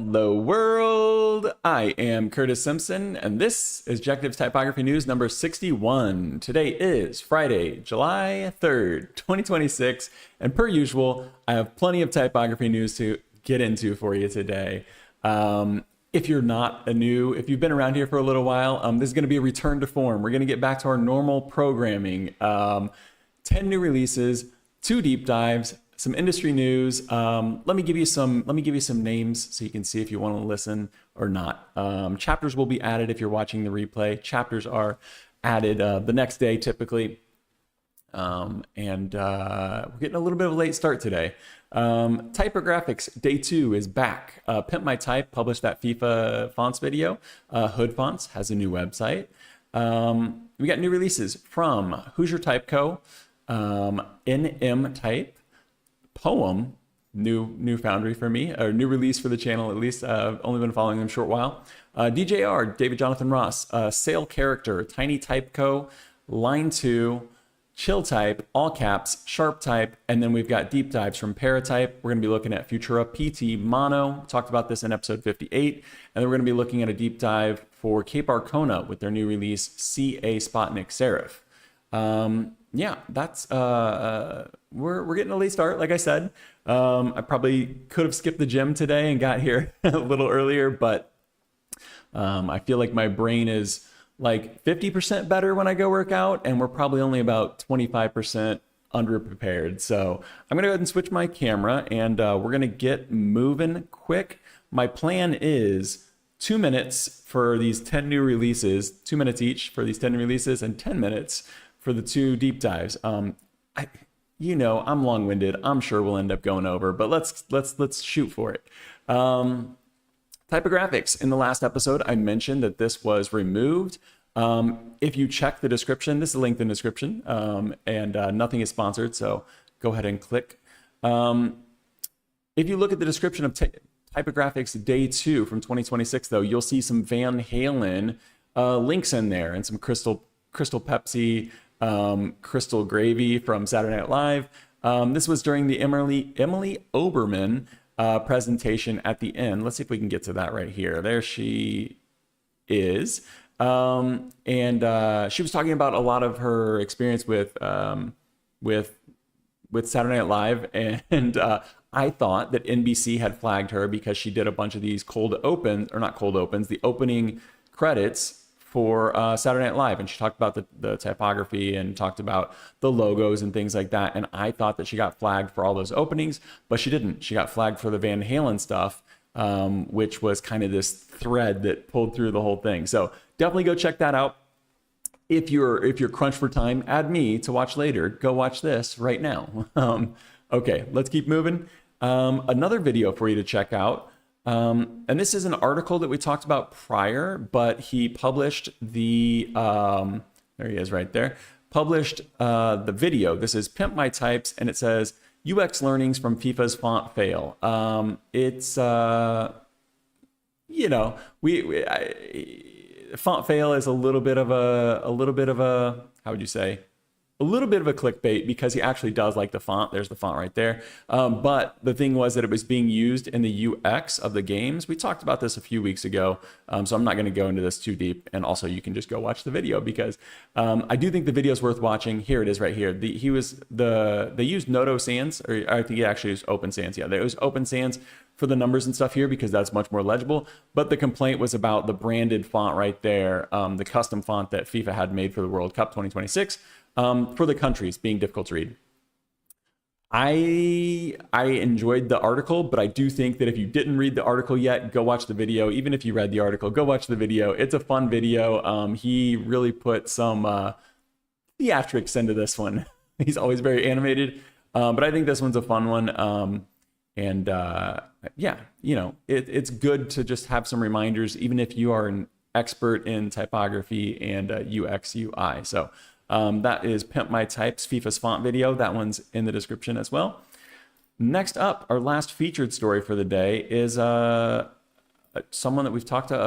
Hello world, I am Curtis Simpson and this is Jectives Typography News number 61. Today is Friday, July 3rd, 2026, and per usual, I have plenty of typography news to get into for you today. If you're not if you've been around here for a little while, this is going to be a return to form. We're going to get back to our normal programming. 10 new releases, 2 deep dives, some industry news. Let me give you some names so you can see if you want to listen or not. Chapters will be added if you're watching the replay. Chapters are added the next day typically. We're getting a little bit of a late start today. Typographics Day 2 is back. Pimp My Type published that FIFA fonts video. HoodFonts has a new website. We got new releases from Hoosier Type Co., NM Type, Poem, new foundry for me, or new release for the channel at least. I've only been following them a short while. DJR, David Jonathan Ross, Sale Character, Tiny Type Co., Line 2, Chill Type, AllCaps, Sharp Type, and then we've got deep dives from Paratype. We're going to be looking at Futura PT Mono. Talked about this in episode 58. And then we're going to be looking at a deep dive for Cape Arcona with their new release, CA Spotnik Serif. Yeah, that's we're getting a late start, like I said. I probably could have skipped the gym today and got here a little earlier, but I feel like my brain is like 50% better when I go work out, and we're probably only about 25% underprepared. So I'm gonna go ahead and switch my camera, and we're gonna get moving quick. My plan is 2 minutes for these 10 new releases, 2 minutes each for these 10 releases, and 10 minutes for the 2 deep dives. I'm long-winded. I'm sure we'll end up going over, but let's shoot for it. Typographics. In the last episode, I mentioned that this was removed. If you check the description, this is linked in the description, and nothing is sponsored, so go ahead and click. If you look at the description of Typographics Day 2 from 2026, though, you'll see some Van Halen links in there and some Crystal Pepsi, Crystal Gravy from Saturday Night Live. This was during the Emily Oberman presentation at the end. Let's see if we can get to that right here. There she is. She was talking about a lot of her experience with Saturday Night Live, and I thought that NBC had flagged her because she did a bunch of these the opening credits for Saturday Night Live, and she talked about the typography and talked about the logos and things like that, and I thought that she got flagged for all those openings, but she didn't. She got flagged for the Van Halen stuff, which was kind of this thread that pulled through the whole thing. So definitely go check that out. If you're crunched for time, add me to watch later. Go watch this right now. Okay, let's keep moving. Another video for you to check out. And this is an article that we talked about prior, but he published the, there he is right there, published the video. This is Pimp My Types, and it says UX learnings from FIFA's font fail. Font fail is a little bit of a, how would you say? A little bit of a clickbait, because he actually does like the font. There's the font right there. But the thing was that it was being used in the UX of the games. We talked about this a few weeks ago, so I'm not going to go into this too deep. And also, you can just go watch the video, because I do think the video is worth watching. Here it is right here. They used Noto Sans, or I think he actually used Open Sans. Yeah, they used Open Sans for the numbers and stuff here, because that's much more legible. But the complaint was about the branded font right there, the custom font that FIFA had made for the World Cup 2026. For the countries being difficult to read. I enjoyed the article, but I do think that if you didn't read the article yet, go watch the video. Even if you read the article, go watch the video. It's a fun video. He really put some theatrics into this one. He's always very animated, but I think this one's a fun one. Yeah, it's good to just have some reminders, even if you are an expert in typography and UX UI. So that is Pimp My Types FIFA's font video. That one's in the description as well. Next up, our last featured story for the day is someone that we've talked to,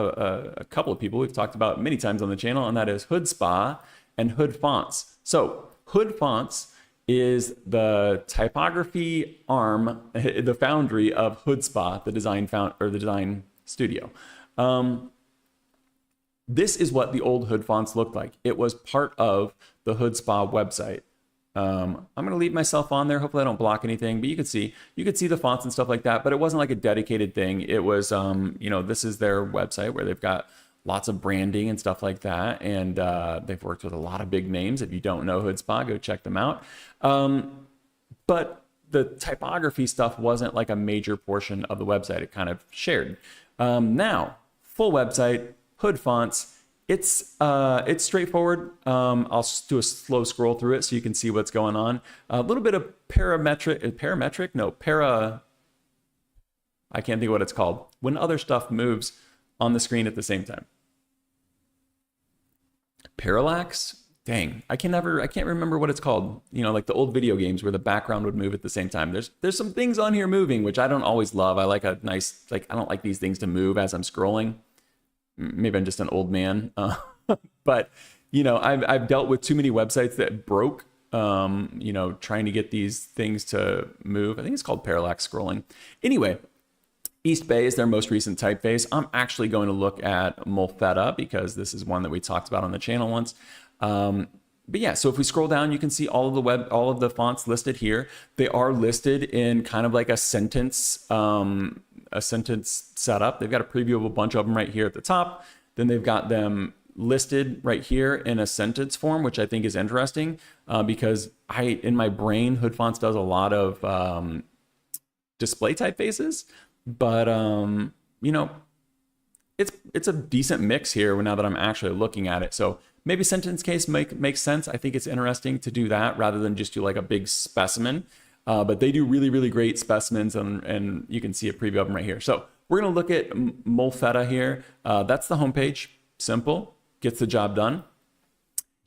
a couple of people we've talked about many times on the channel, and that is HoodSpa and HoodFonts. So HoodFonts is the typography arm, the foundry of HoodSpa, the design studio. This is what the old HoodFonts looked like. It was part of the HoodSpa website. I'm gonna leave myself on there. Hopefully I don't block anything, but you could see the fonts and stuff like that, but it wasn't like a dedicated thing. It was, you know, this is their website where they've got lots of branding and stuff like that. And they've worked with a lot of big names. If you don't know HoodSpa, go check them out. But the typography stuff wasn't like a major portion of the website. It kind of shared. Now, full website, HoodFonts. It's straightforward. I'll do a slow scroll through it so you can see what's going on. A little bit of parametric? No, I can't think of what it's called. When other stuff moves on the screen at the same time. Parallax? Dang, I can't remember what it's called. You know, like the old video games where the background would move at the same time. There's some things on here moving, which I don't always love. I like a nice, like, I don't like these things to move as I'm scrolling. Maybe I'm just an old man, but you know, I've dealt with too many websites that broke, you know, trying to get these things to move. I think it's called parallax scrolling. Anyway, East Bay is their most recent typeface. I'm actually going to look at Molfetta because this is one that we talked about on the channel once. But yeah, so if we scroll down, you can see all of the fonts listed here. They are listed in kind of like a sentence setup. They've got a preview of a bunch of them right here at the top. Then they've got them listed right here in a sentence form, which I think is interesting because in my brain, HoodFonts does a lot of display typefaces, but you know, it's a decent mix here now that I'm actually looking at it. So maybe sentence case makes sense. I think it's interesting to do that rather than just do like a big specimen. But they do really, really great specimens, and you can see a preview of them right here. So we're going to look at Molfetta here. That's the homepage. Simple. Gets the job done.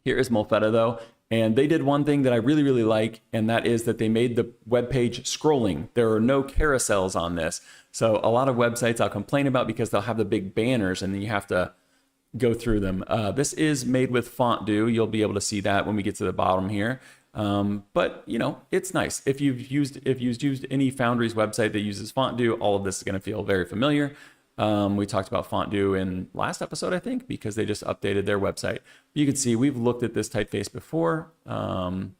Here is Molfetta, though. And they did one thing that I really, really like, and that is that they made the web page scrolling. There are no carousels on this. So a lot of websites I'll complain about because they'll have the big banners, and then you have to go through them. This is made with Fontdu. You'll be able to see that when we get to the bottom here. But you know, it's nice. If you've used any Foundry's website that uses Fontdu, all of this is going to feel very familiar. We talked about Fontdu in last episode, I think, because they just updated their website. You can see we've looked at this typeface before. And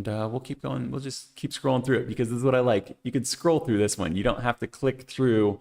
we'll keep going. We'll just keep scrolling through it because this is what I like. You can scroll through this one. You don't have to click through.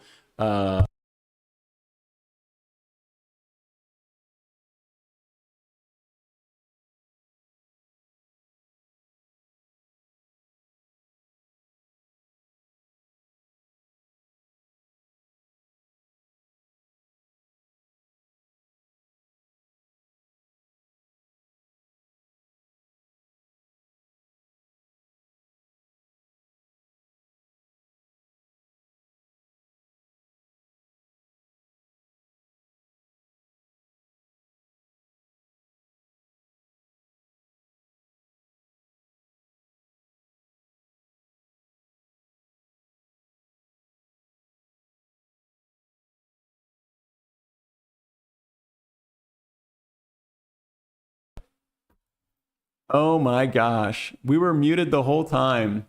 Oh my gosh, we were muted the whole time.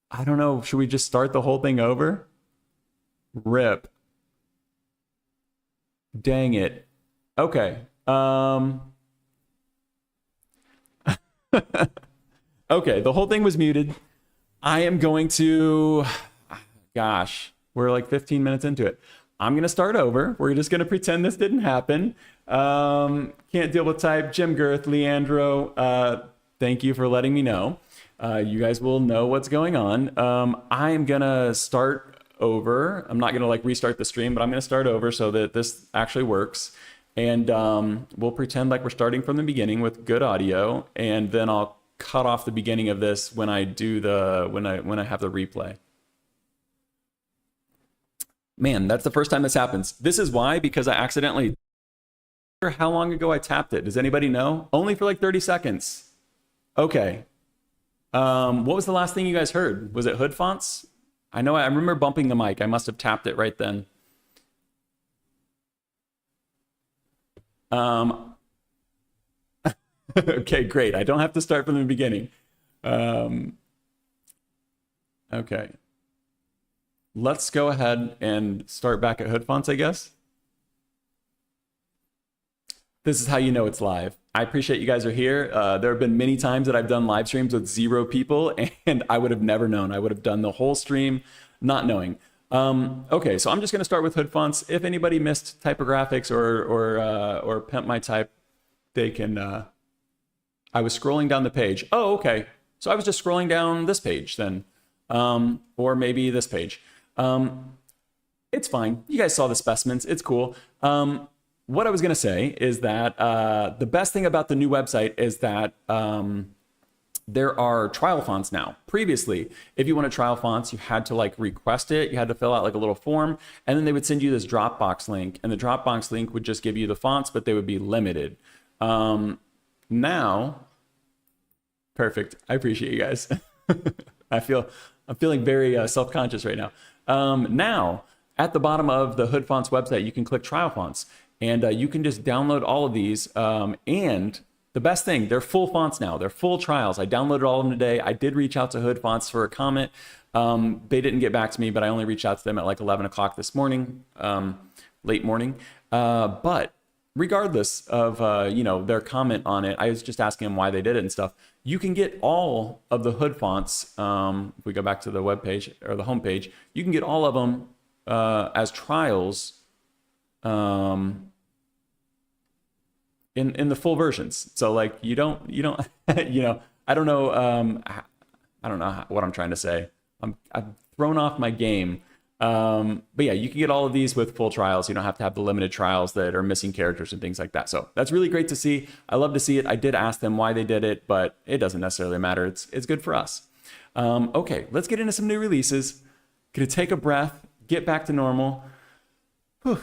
I don't know. Should we just start the whole thing over? Rip. Dang it. Okay. Okay, the whole thing was muted. I am going to, gosh, we're like 15 minutes into it. I'm going to start over. We're just going to pretend this didn't happen. Can't deal with type. Jim Girth, Leandro, thank you for letting me know. You guys will know what's going on. I am going to start over. I'm not going to like restart the stream, but I'm going to start over so that this actually works. And we'll pretend like we're starting from the beginning with good audio. And then I'll cut off the beginning of this when I do when I have the replay. Man, that's the first time this happens. This is why, because I accidentally, how long ago I tapped it. Does anybody know? Only for like 30 seconds. Okay. What was the last thing you guys heard? Was it HoodFonts? I remember bumping the mic. I must have tapped it right then. Okay, great. I don't have to start from the beginning. Okay. Let's go ahead and start back at HoodFonts, I guess. This is how you know it's live. I appreciate you guys are here. There have been many times that I've done live streams with 0 people, and I would have never known. I would have done the whole stream not knowing. Okay, so I'm just going to start with HoodFonts. If anybody missed Typographics or Pimp My Type, they can... I was scrolling down the page. Oh, okay. So I was just scrolling down this page then, or maybe this page. It's fine. You guys saw the specimens. It's cool. What I was going to say is that the best thing about the new website is that there are trial fonts now. Previously, if you wanted trial fonts, you had to like request it. You had to fill out like a little form, and then they would send you this Dropbox link, and the Dropbox link would just give you the fonts, but they would be limited. Now, perfect. I appreciate you guys. I'm feeling very self-conscious right now. Now, at the bottom of the HoodFonts website, you can click trial fonts, and you can just download all of these. And the best thing, they're full fonts now. They're full trials. I downloaded all of them today. I did reach out to HoodFonts for a comment. They didn't get back to me, but I only reached out to them at like 11 o'clock this morning, late morning. But regardless of their comment on it, I was just asking them why they did it and stuff. You can get all of the HoodFonts. If we go back to the web page or the home page, you can get all of them as trials in the full versions. So like you don't I don't know what I'm trying to say. I've thrown off my game. But yeah, you can get all of these with full trials. You don't have to have the limited trials that are missing characters and things like that. So that's really great to see. I love to see it. I did ask them why they did it, but it doesn't necessarily matter. It's good for us. Okay, let's get into some new releases. Gonna take a breath, get back to normal. Whew.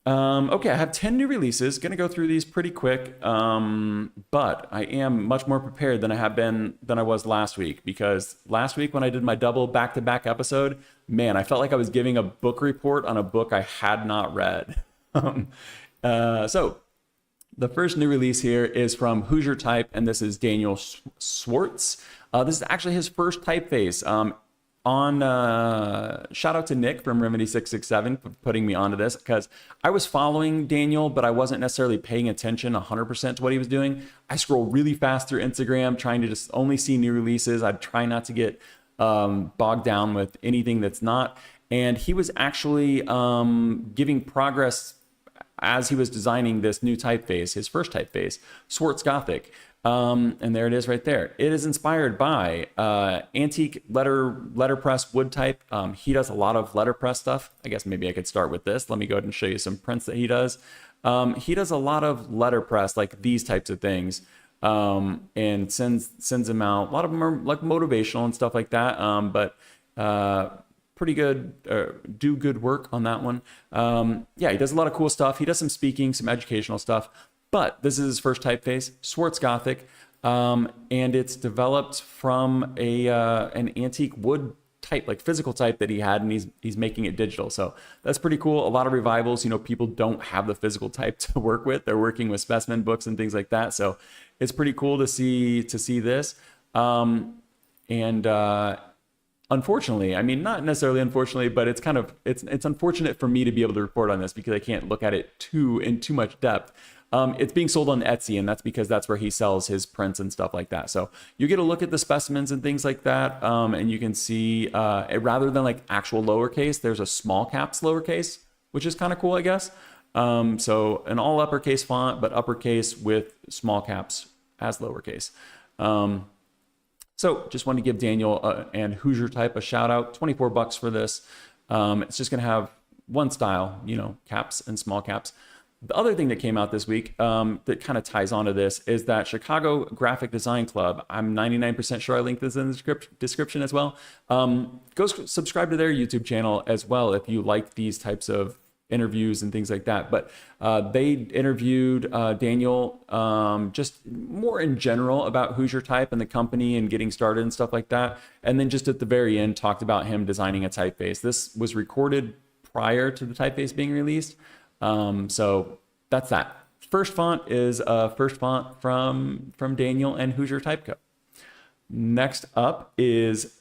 Okay, I have 10 new releases. Gonna go through these pretty quick, but I am much more prepared than I was last week, because last week when I did my double back-to-back episode, man, I felt like I was giving a book report on a book I had not read. So the first new release here is from Hoosier Type, and this is Daniel Swartz. This is actually his first typeface. Shout out to Nick from Remedy 667 for putting me onto this, because I was following Daniel, but I wasn't necessarily paying attention 100% to what he was doing. I scroll really fast through Instagram, trying to just only see new releases. I'd try not to get bogged down with anything that's not. And he was actually giving progress as he was designing this new typeface, his first typeface, Swartz Gothic. And there it is right there. It is inspired by antique letterpress wood type. He does a lot of letterpress stuff. I guess maybe I could start with this. Let me go ahead and show you some prints that he does. He does a lot of letterpress, like these types of things, and sends them out. A lot of them are like motivational and stuff like that, but pretty good, do good work on that one. Yeah, he does a lot of cool stuff. He does some speaking, some educational stuff. But this is his first typeface, Swartz Gothic, and it's developed from an antique wood type, like physical type that he had, and he's making it digital. So that's pretty cool. A lot of revivals, people don't have the physical type to work with. They're working with specimen books and things like that. So it's pretty cool to see this. Unfortunately, I mean, not necessarily unfortunately, but it's unfortunate for me to be able to report on this, because I can't look at it in too much depth. It's being sold on Etsy, and that's because that's where he sells his prints and stuff like that. So you get a look at the specimens and things like that, and you can see, rather than like actual lowercase, there's a small caps lowercase, which is kind of cool, I guess. So an all uppercase font, but uppercase with small caps as lowercase. So just wanted to give Daniel and Hoosier Type a shout out. $24 for this. It's just going to have one style, caps and small caps. The other thing that came out this week that kind of ties onto this is that Chicago Graphic Design Club, I'm 99% sure I linked this in the description as well. Go subscribe to their YouTube channel as well if you like these types of interviews and things like that. But they interviewed Daniel just more in general about Hoosier Type and the company and getting started and stuff like that. And then just at the very end talked about him designing a typeface. This was recorded prior to the typeface being released. So that's that. First font is first font from Daniel and Hoosier Type Co. Next up is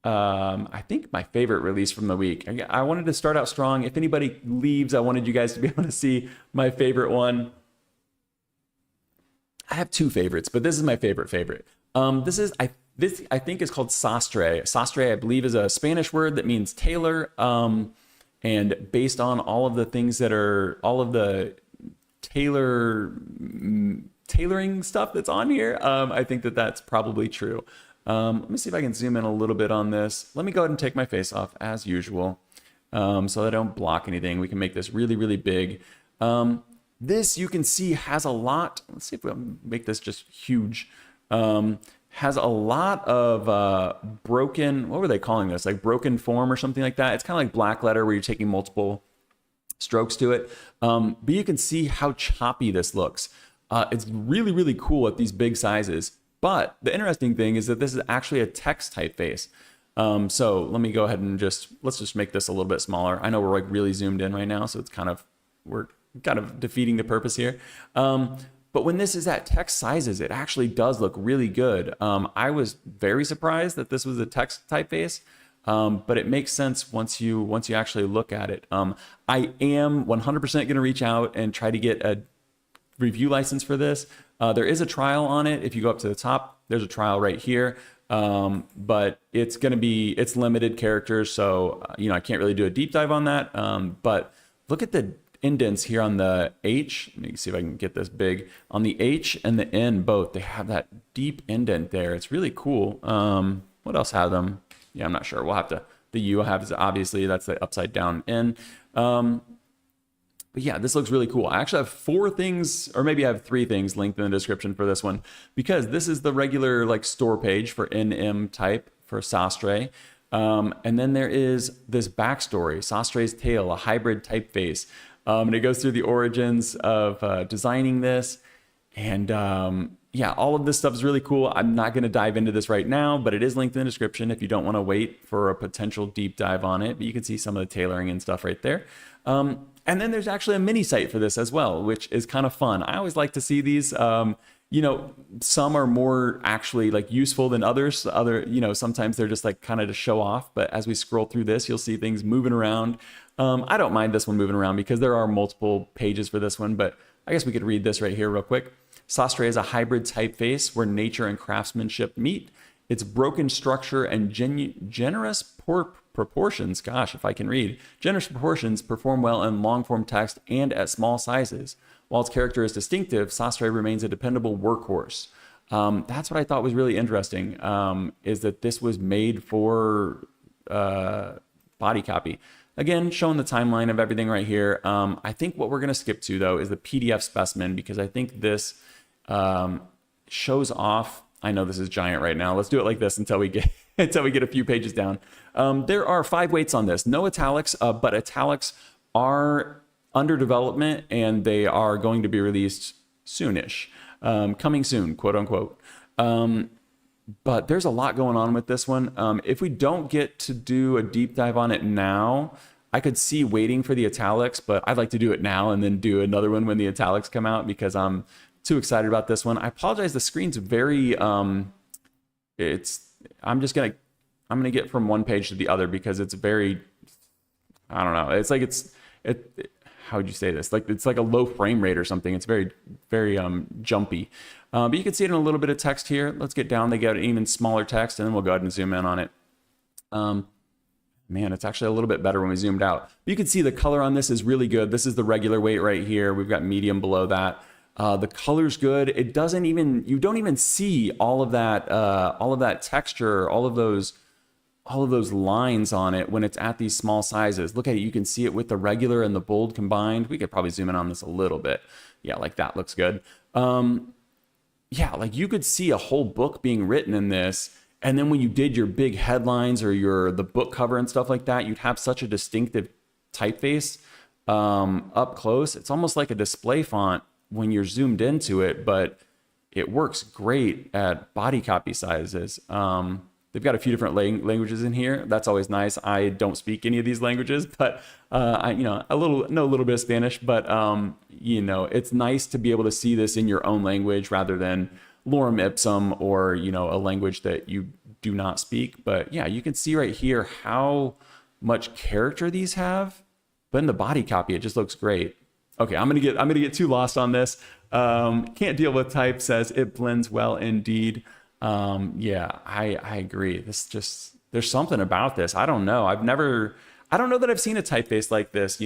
I think my favorite release from the week. I wanted to start out strong. If anybody leaves, I wanted you guys to be able to see my favorite one. I have two favorites, but this is my favorite. This I think is called Sastre. Sastre, I believe, is a Spanish word that means tailor. And based on all of the things that are all of the tailoring stuff that's on here, I think that that's probably true. Let me see if I can zoom in a little bit on this. Let me go ahead and take my face off as usual, so that I don't block anything. We can make this really, really big. This, you can see, has a lot. Let's see if we'll make this just huge. Has a lot of broken, what were they calling this? Like broken form or something like that. It's kind of like black letter where you're taking multiple strokes to it. But you can see how choppy this looks. It's really, really cool at these big sizes. But the interesting thing is that this is actually a text typeface. So let me go ahead and let's just make this a little bit smaller. I know we're like really zoomed in right now, so it's we're kind of defeating the purpose here. But when this is at text sizes, it actually does look really good. I was very surprised that this was a text typeface, but it makes sense once you actually look at it. I am 100% going to reach out and try to get a review license for this. There is a trial on it. If you go up to the top, there's a trial right here. But it's limited characters. So, I can't really do a deep dive on that. But look at the indents here on the H. Let me see if I can get this big. On the H and the N both, they have that deep indent there. It's really cool. What else have them? Yeah, I'm not sure. We'll have to, the U has, obviously, that's the upside down N. But yeah, this looks really cool. I actually have 4 things, or maybe I have 3 things linked in the description for this one, because this is the regular like store page for NM type for Sastre. And then there is this backstory, Sastre's Tale, a hybrid typeface. And it goes through the origins of designing this. And yeah, all of this stuff is really cool. I'm not going to dive into this right now, but it is linked in the description if you don't want to wait for a potential deep dive on it. But you can see some of the tailoring and stuff right there. And then there's actually a mini site for this as well, which is kind of fun. I always like to see these. Some are more actually like useful than others. Sometimes they're just like kind of to show off. But as we scroll through this, you'll see things moving around. I don't mind this one moving around because there are multiple pages for this one, but I guess we could read this right here real quick. Sastre is a hybrid typeface where nature and craftsmanship meet. Its broken structure and generous proportions, gosh, if I can read, generous proportions perform well in long-form text and at small sizes. While its character is distinctive, Sastre remains a dependable workhorse. That's what I thought was really interesting, is that this was made for body copy. Again, showing the timeline of everything right here. I think what we're going to skip to, though, is the PDF specimen, because I think this shows off. I know this is giant right now. Let's do it like this until we get a few pages down. There are 5 weights on this. No italics, but italics are under development, and they are going to be released soonish. Coming soon, quote unquote. But there's a lot going on with this one. If we don't get to do a deep dive on it now, I could see waiting for the italics, but I'd like to do it now and then do another one when the italics come out, because I'm too excited about this one. I apologize. The screen's very, I'm gonna get from one page to the other because it's very, I don't know. It's like how would you say this? Like it's like a low frame rate or something. It's very, very jumpy. But you can see it in a little bit of text here. Let's get down. They get an even smaller text, and then we'll go ahead and zoom in on it. Man, it's actually a little bit better when we zoomed out. But you can see the color on this is really good. This is the regular weight right here. We've got medium below that. The color's good. It doesn't even, you don't even see all of that texture, all of those lines on it when it's at these small sizes. Look at it. You can see it with the regular and the bold combined. We could probably zoom in on this a little bit. Yeah, like that looks good. Yeah, like you could see a whole book being written in this. And then when you did your big headlines or the book cover and stuff like that, you'd have such a distinctive typeface up close. It's almost like a display font when you're zoomed into it, but it works great at body copy sizes. They've got a few different languages in here. That's always nice. I don't speak any of these languages, but I know a little bit of Spanish. But it's nice to be able to see this in your own language rather than lorem ipsum or a language that you do not speak. But yeah, you can see right here how much character these have. But in the body copy, it just looks great. Okay, I'm gonna get too lost on this. Can't deal with type, says it blends well indeed. Yeah, I agree. There's something about this. I don't know. I don't know that I've seen a typeface like this.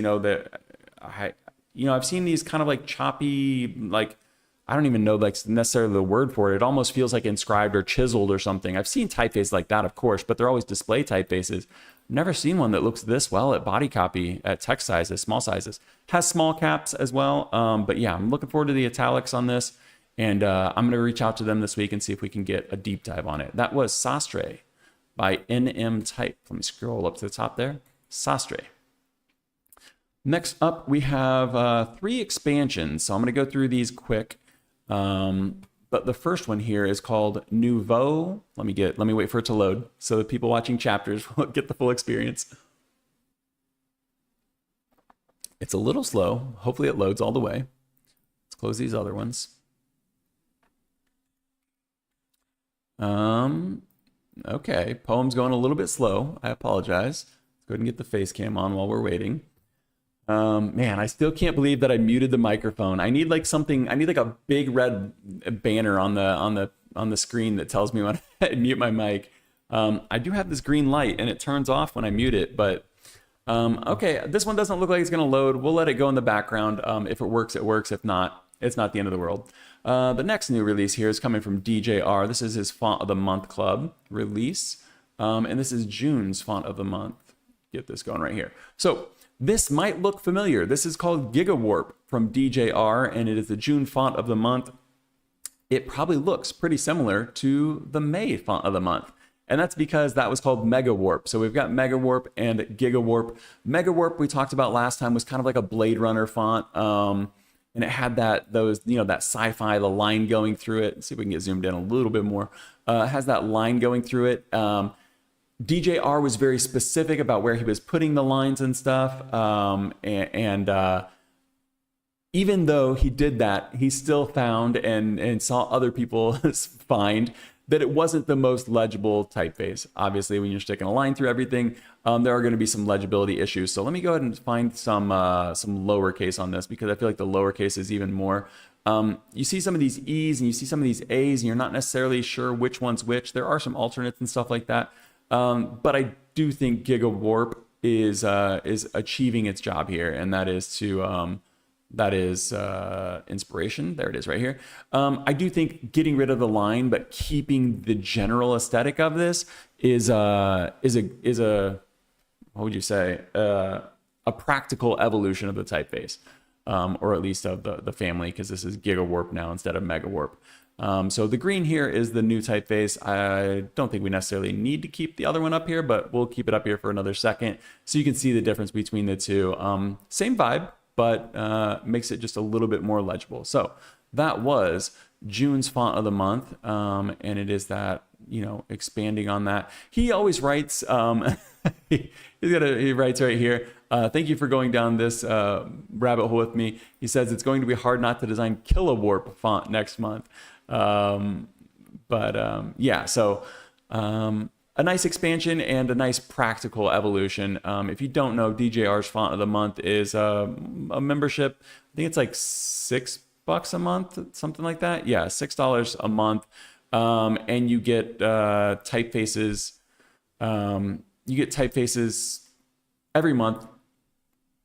I've seen these kind of like choppy, like, I don't even know like necessarily the word for it. It almost feels like inscribed or chiseled or something. I've seen typefaces like that, of course, but they're always display typefaces. Never seen one that looks this well at body copy at text sizes, small sizes. Has small caps as well. But yeah, I'm looking forward to the italics on this. And I'm going to reach out to them this week and see if we can get a deep dive on it. That was Sastre by NM Type. Let me scroll up to the top there. Sastre. Next up, we have 3 expansions. So I'm going to go through these quick. But the first one here is called Nouveau. Let me wait for it to load so that people watching chapters will get the full experience. It's a little slow. Hopefully it loads all the way. Let's close these other ones. Okay, poem's going a little bit slow. I apologize. Let's go ahead and get the face cam on while we're waiting. Man, I still can't believe that I muted the microphone. I need like a big red banner on the screen that tells me when I mute my mic. I do have this green light and it turns off when I mute it, but okay, this one doesn't look like it's gonna load. We'll let it go in the background. If it works, it works. If not, it's not the end of the world. The next new release here is coming from DJR. This is his Font of the Month Club release. And this is June's Font of the Month. Get this going right here. So this might look familiar. This is called Gigawarp from DJR, and it is the June Font of the Month. It probably looks pretty similar to the May Font of the Month. And that's because that was called Megawarp. So we've got Megawarp and Gigawarp. Megawarp we talked about last time was kind of like a Blade Runner font. And it had that sci-fi, the line going through it. Let's see if we can get zoomed in a little bit more. It has that line going through it. DJR was very specific about where he was putting the lines and stuff. Even though he did that, he still found and saw other people find that it wasn't the most legible typeface. Obviously, when you're sticking a line through everything, there are going to be some legibility issues. So let me go ahead and find some lowercase on this, because I feel like the lowercase is even more. You see some of these E's and you see some of these A's, and you're not necessarily sure which one's which. There are some alternates and stuff like that. But I do think Gigawarp is achieving its job here, and that is inspiration. There it is right here. I do think getting rid of the line but keeping the general aesthetic of this is a what would you say, a practical evolution of the typeface, or at least of the family, because this is Gigawarp now instead of Megawarp. So the green here is the new typeface. I don't think we necessarily need to keep the other one up here, but we'll keep it up here for another second so you can see the difference between the two. Same vibe, but makes it just a little bit more legible. So that was June's Font of the Month, and it is that, expanding on that. He always writes, he writes right here, thank you for going down this rabbit hole with me. He says it's going to be hard not to design Kilowarp font next month. Yeah, so a nice expansion and a nice practical evolution. If you don't know, DJR's Font of the Month is a membership. I think it's like $6 a month, something like that. Yeah, $6 a month. And you get typefaces. You get typefaces every month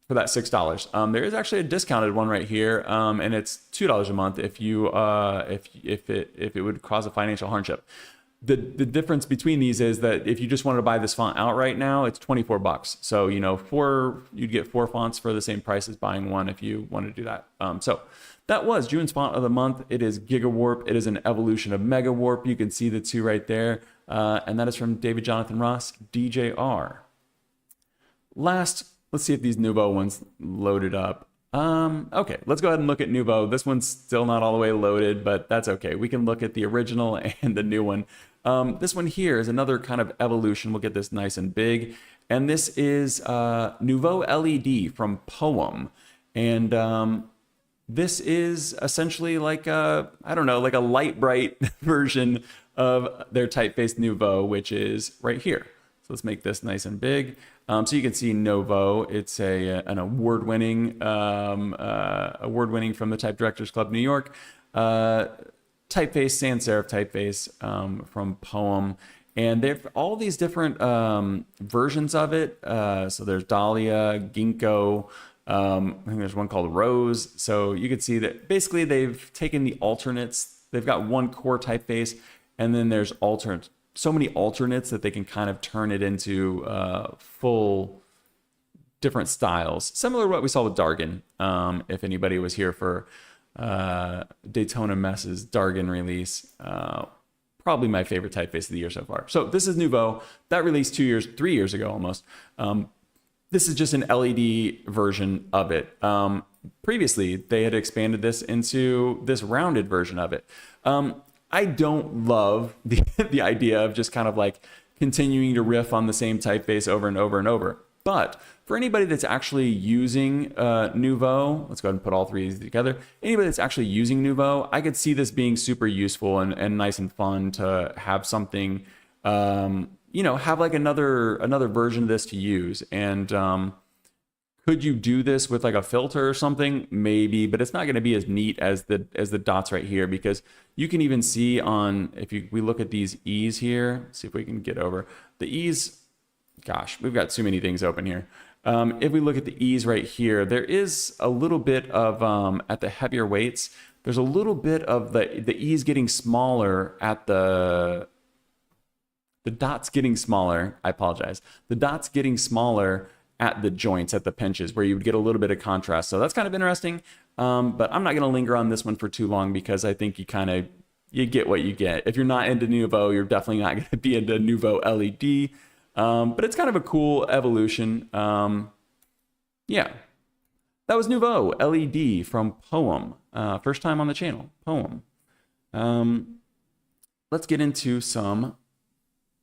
for that $6. There is actually a discounted one right here, and it's $2 a month if you if it would cause a financial hardship. The difference between these is that if you just wanted to buy this font outright now, it's $24. So you'd get 4 fonts for the same price as buying one if you want to do that. So that was June's Font of the Month. It is Gigawarp. It is an evolution of Megawarp. You can see the two right there, and that is from David Jonathan Ross, DJR. Last, let's see if these Nouveau ones loaded up. Okay, let's go ahead and look at Nouveau. This one's still not all the way loaded, but that's okay. We can look at the original and the new one. This one here is another kind of evolution. We'll get this nice and big. And this is Nouveau LED from Poem. And this is essentially like a, I don't know, like a light bright version of their typeface Nouveau, which is right here. So let's make this nice and big. So you can see Nouveau. It's an award-winning from the Type Directors Club New York. Typeface, sans serif typeface from Poem. And they have all these different versions of it. So there's Dahlia, Ginkgo. I think there's one called Rose. So you can see that basically they've taken the alternates. They've got one core typeface, and then there's so many alternates that they can kind of turn it into full different styles. Similar to what we saw with Dargan. If anybody was here for Daytona Mess's Dargan release, probably my favorite typeface of the year so far. So this is Nouveau. That released 3 years ago almost. This is just an LED version of it. Previously, they had expanded this into this rounded version of it. I don't love the idea of just kind of like continuing to riff on the same typeface over and over and over. But for anybody that's actually using Nouveau, let's go ahead and put all three of these together. Anybody that's actually using Nouveau, I could see this being super useful and nice and fun to have something, have like another version of this to use. And could you do this with like a filter or something? Maybe, but it's not going to be as neat as the dots right here, because you can even see we look at these E's here, see if we can get over the E's. Gosh, we've got too many things open here. If we look at the E's right here, there is a little bit of, at the heavier weights, there's a little bit of the E's getting smaller at the dots getting smaller. I apologize. The dots getting smaller at the joints, at the pinches, where you would get a little bit of contrast. So that's kind of interesting. But I'm not going to linger on this one for too long, because I think you get what you get. If you're not into Nouveau, you're definitely not going to be into Nouveau LED. But it's kind of a cool evolution. Yeah, that was Nouveau LED from Poem. First time on the channel, Poem. Let's get into some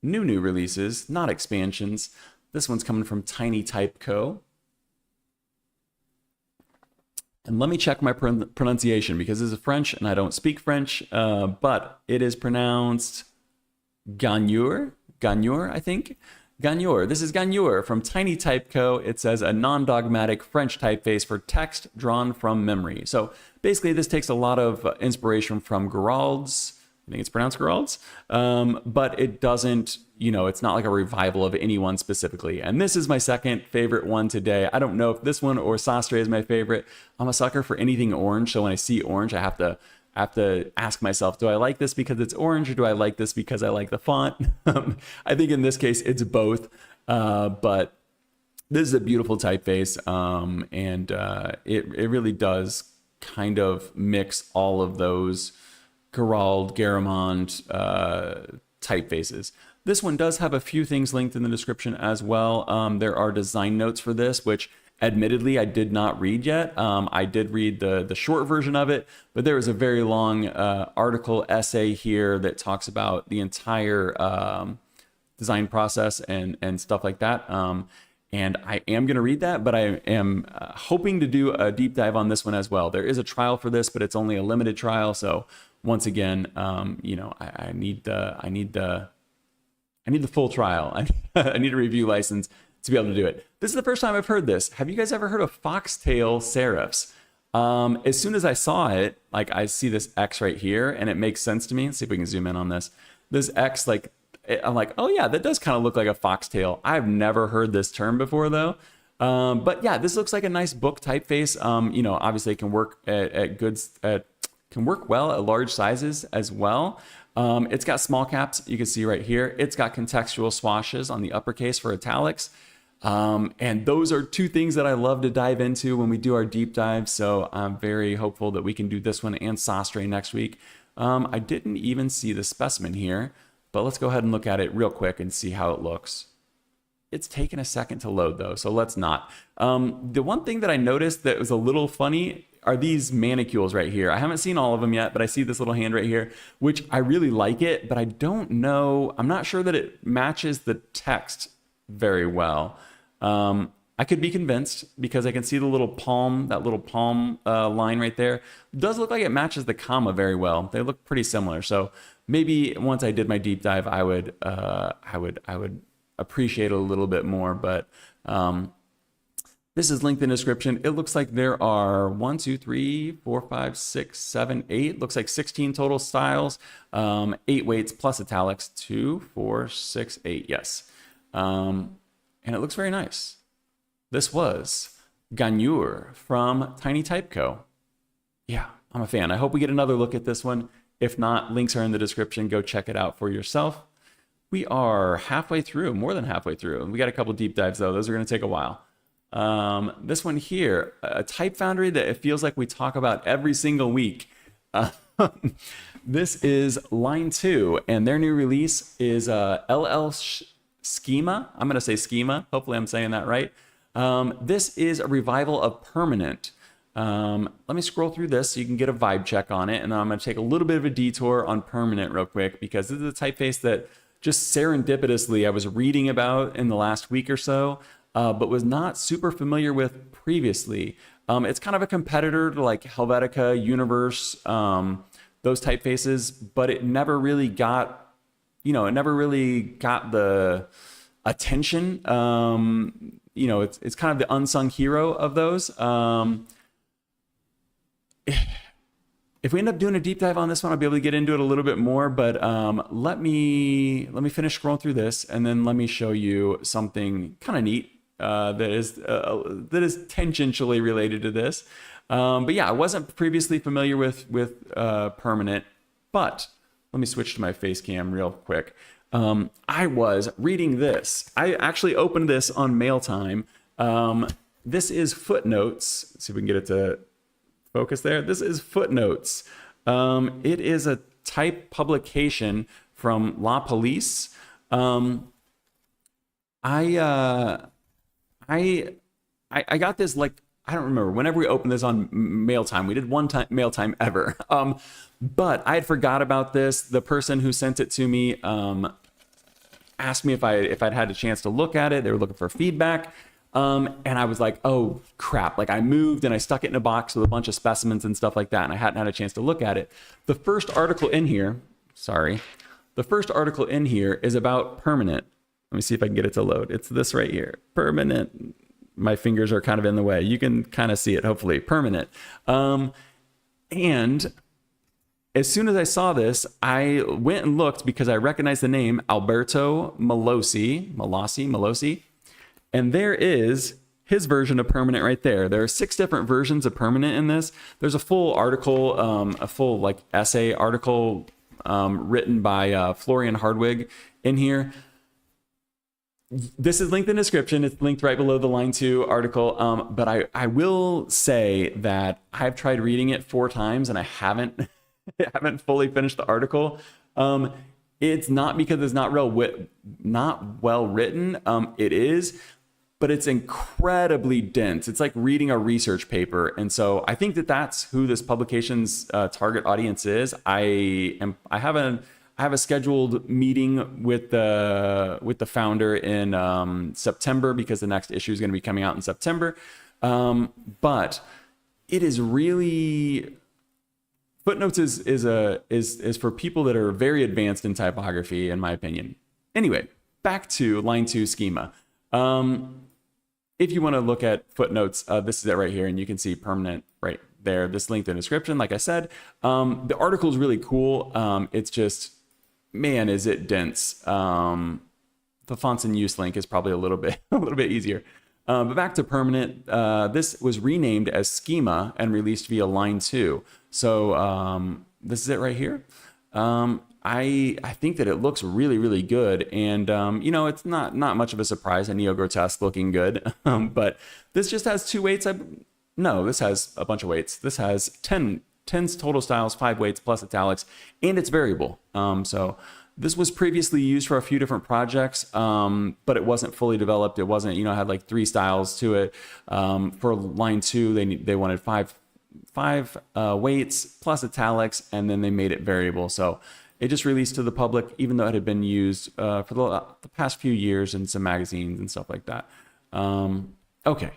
new releases, not expansions. This one's coming from Tiny Type Co. And let me check my pronunciation, because this is French and I don't speak French, but it is pronounced Gagneur, I think. Gagneur. This is Gagneur from Tiny Type Co. It says a non-dogmatic French typeface for text drawn from memory. So basically this takes a lot of inspiration from Gerald's. I think it's pronounced Gerald's, but it doesn't, it's not like a revival of anyone specifically. And this is my second favorite one today. I don't know if this one or Sastre is my favorite. I'm a sucker for anything orange. So when I see orange, I have to ask myself, do I like this because it's orange, or do I like this because I like the font? I think in this case, it's both. But this is a beautiful typeface. And it really does kind of mix all of those Gerald, Garamond typefaces. This one does have a few things linked in the description as well. There are design notes for this, which admittedly I did not read yet. I did read the short version of it, but there is a very long article essay here that talks about the entire design process and stuff like that. And I am going to read that, but I am hoping to do a deep dive on this one as well. There is a trial for this, but it's only a limited trial. So once again, I need the full trial. I need a review license to be able to do it. This is the first time I've heard this. Have you guys ever heard of foxtail serifs? As soon as I saw it, like I see this X right here, and it makes sense to me. Let's see if we can zoom in on this. This X, I'm like, oh yeah, that does kind of look like a foxtail. I've never heard this term before though. But yeah, this looks like a nice book typeface. Obviously it can work can work well at large sizes as well. It's got small caps, you can see right here. It's got contextual swashes on the uppercase for italics. And those are two things that I love to dive into when we do our deep dive. So I'm very hopeful that we can do this one and Sastre next week. I didn't even see the specimen here, but let's go ahead and look at it real quick and see how it looks. It's taken a second to load though, so let's not. The one thing that I noticed that was a little funny are these manicules right here. I haven't seen all of them yet, but I see this little hand right here, which I really like it, but I don't know. I'm not sure that it matches the text very well. I could be convinced because I can see the little palm, that little palm line right there. It does look like it matches the comma very well. They look pretty similar. So maybe once I did my deep dive, I would appreciate it a little bit more. But this is linked in the description. It looks like there are 1, 2, 3, 4, 5, 6, 7, 8. Looks like 16 total styles, 8 weights plus italics. 2, 4, 6, 8. Yes, and it looks very nice. This was Gagneur from Tiny Type Co. Yeah, I'm a fan. I hope we get another look at this one. If not, links are in the description. Go check it out for yourself. We are halfway through, more than halfway through. We got a couple deep dives though. Those are going to take a while. This one here, a type foundry that it feels like we talk about every single week. This is Line 2, and their new release is Schema. I'm going to say Schema. Hopefully I'm saying that right. This is a revival of Permanent. Let me scroll through this so you can get a vibe check on it, and then I'm going to take a little bit of a detour on Permanent real quick, because this is a typeface that just serendipitously I was reading about in the last week or so, but was not super familiar with previously. It's kind of a competitor to like Helvetica, Universe, those typefaces, but it never really got, it never really got the attention. It's kind of the unsung hero of those. If we end up doing a deep dive on this one, I'll be able to get into it a little bit more, but let me finish scrolling through this, and then let me show you something kind of neat that is tangentially related to this. But yeah, I wasn't previously familiar with Permanent, but let me switch to my face cam real quick. I was reading this. I actually opened this on mail time. This is Footnotes. Let's see if we can get it to focus there. This is Footnotes. It is a type publication from La Police. I got this, like, I don't remember, whenever we opened this on mail time. We did one time mail time ever. But I had forgot about this. The person who sent it to me asked me if I'd had a chance to look at it. They were looking for feedback. And I was like, oh crap. Like, I moved and I stuck it in a box with a bunch of specimens and stuff like that, and I hadn't had a chance to look at it. The first article in here is about Permanent. Let me see if I can get it to load. It's this right here. Permanent. My fingers are kind of in the way. You can kind of see it, hopefully. Permanent. And as soon as I saw this, I went and looked because I recognized the name Alberto Malossi. And there is his version of Permanent right there. There are 6 different versions of Permanent in this. There's a full article, a full like essay article written by Florian Hardwig in here. This is linked in the description. It's linked right below the Line 2 article. But I will say that I've tried reading it 4 times and I haven't fully finished the article. It's not because it's not well written. It is, but it's incredibly dense. It's like reading a research paper. And so I think that that's who this publication's target audience is. I have a scheduled meeting with the founder in September, because the next issue is going to be coming out in September. But it is really, Footnotes is for people that are very advanced in typography, in my opinion. Anyway, back to Line 2 Schema. If you want to look at Footnotes, this is it right here, and you can see Permanent right there. This linked in the description, like I said. The article is really cool. It's just, man, is it dense. The fonts in use link is probably a little bit easier. But back to Permanent, this was renamed as Schema and released via Line 2. So this is it right here. I think that it looks really, really good. And, it's not much of a surprise, a neo-grotesque looking good. But this just has 2 weights. No, this has a bunch of weights. This has 10 total styles, 5 weights plus italics, and it's variable. So this was previously used for a few different projects, but it wasn't fully developed. It wasn't, it had like 3 styles to it. For Line 2, they wanted 5 weights plus italics, and then they made it variable. So it just released to the public, even though it had been used for the past few years in some magazines and stuff like that. Okay,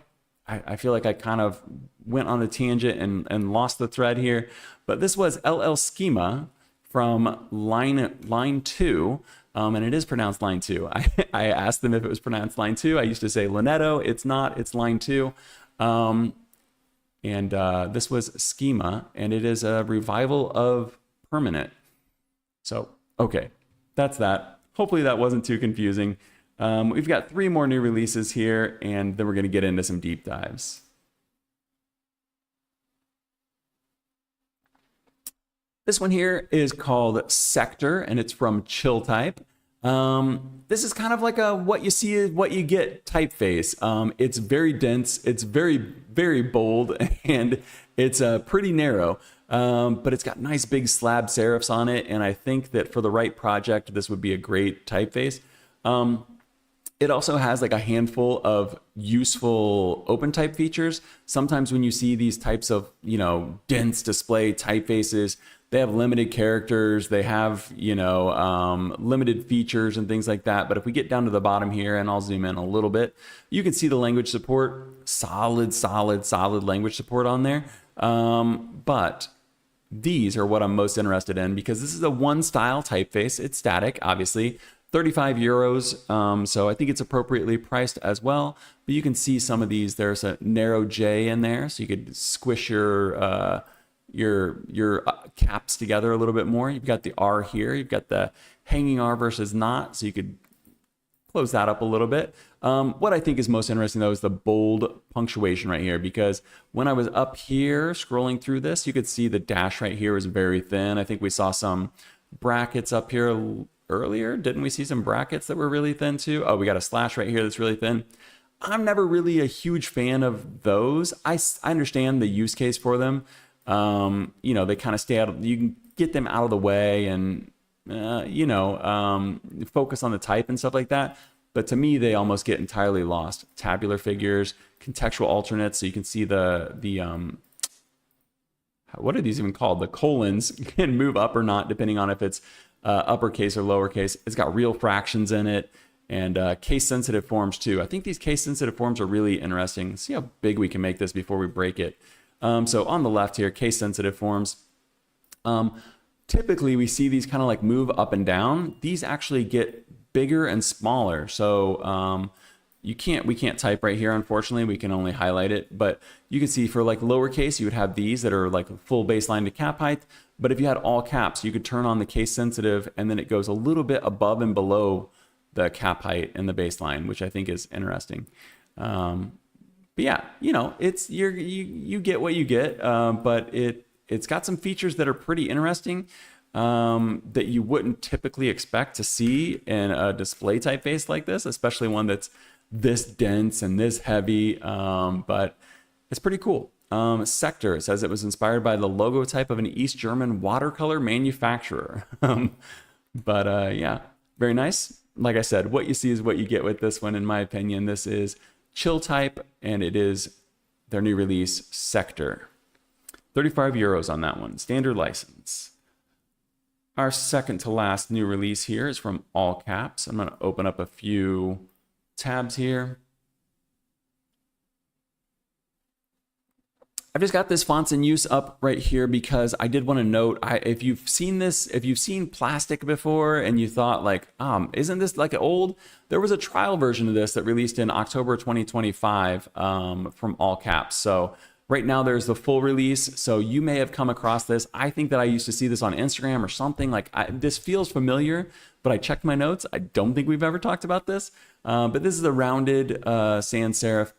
I feel like I kind of went on a tangent and lost the thread here, but this was LL Schema from line 2, and it is pronounced line 2. I asked them if it was pronounced line 2. I used to say Lineto. It's not. It's line 2. This was Schema, and it is a revival of Permanent. So, okay, that's that. Hopefully that wasn't too confusing. We've got 3 more new releases here, and then we're going to get into some deep dives. This one here is called Sektor, and it's from Chill Type. This is kind of like a what you see is what you get typeface. It's very dense, it's very, very bold, and it's pretty narrow. But it's got nice big slab serifs on it, and I think that for the right project, this would be a great typeface. It also has like a handful of useful open type features. Sometimes when you see these types of, dense display typefaces, they have limited characters, they have, limited features and things like that. But if we get down to the bottom here, and I'll zoom in a little bit, you can see the language support, solid language support on there. But these are what I'm most interested in, because this is a one style typeface. It's static, obviously. 35 euros, so I think it's appropriately priced as well. But you can see some of these. There's a narrow J in there, so you could squish your caps together a little bit more. You've got the R here. You've got the hanging R versus not, so you could close that up a little bit. What I think is most interesting, though, is the bold punctuation right here, because when I was up here scrolling through this, you could see the dash right here is very thin. I think we saw some brackets up here earlier. Didn't we see some brackets that were really thin too? Oh, we got a slash right here that's really thin. I'm never really a huge fan of those. I understand the use case for them. They kind of stay out of, you can get them out of the way and, focus on the type and stuff like that. But to me, they almost get entirely lost. Tabular figures, contextual alternates. So you can see the what are these even called? The colons can move up or not, depending on if it's uppercase or lowercase. It's got real fractions in it, and case-sensitive forms too. I think these case-sensitive forms are really interesting. See how big we can make this before we break it. So on the left here, case-sensitive forms. Typically, we see these kind of like move up and down. These actually get bigger and smaller. So we can't type right here, unfortunately. We can only highlight it. But you can see for like lowercase, you would have these that are like full baseline to cap height. But if you had all caps, you could turn on the case sensitive, and then it goes a little bit above and below the cap height and the baseline, which I think is interesting. But yeah, it's you get what you get, but it's got some features that are pretty interesting that you wouldn't typically expect to see in a display typeface like this, especially one that's this dense and this heavy. But it's pretty cool. Sektor, it says it was inspired by the logo type of an East German watercolor manufacturer. Yeah, very nice. Like I said, what you see is what you get with this one, in my opinion. This is Chill Type, and it is their new release, Sektor. 35 euros on that one, standard license. Our second to last new release here is from AllCaps. I'm going to open up a few tabs here. I've just got this fonts in use up right here because I did want to note, if you've seen Plastik before and you thought like, isn't this like old? There was a trial version of this that released in October 2025 from AllCaps. So right now there's the full release. So you may have come across this. I think that I used to see this on Instagram or something. Like this feels familiar, but I checked my notes. I don't think we've ever talked about this. But this is a rounded sans serif.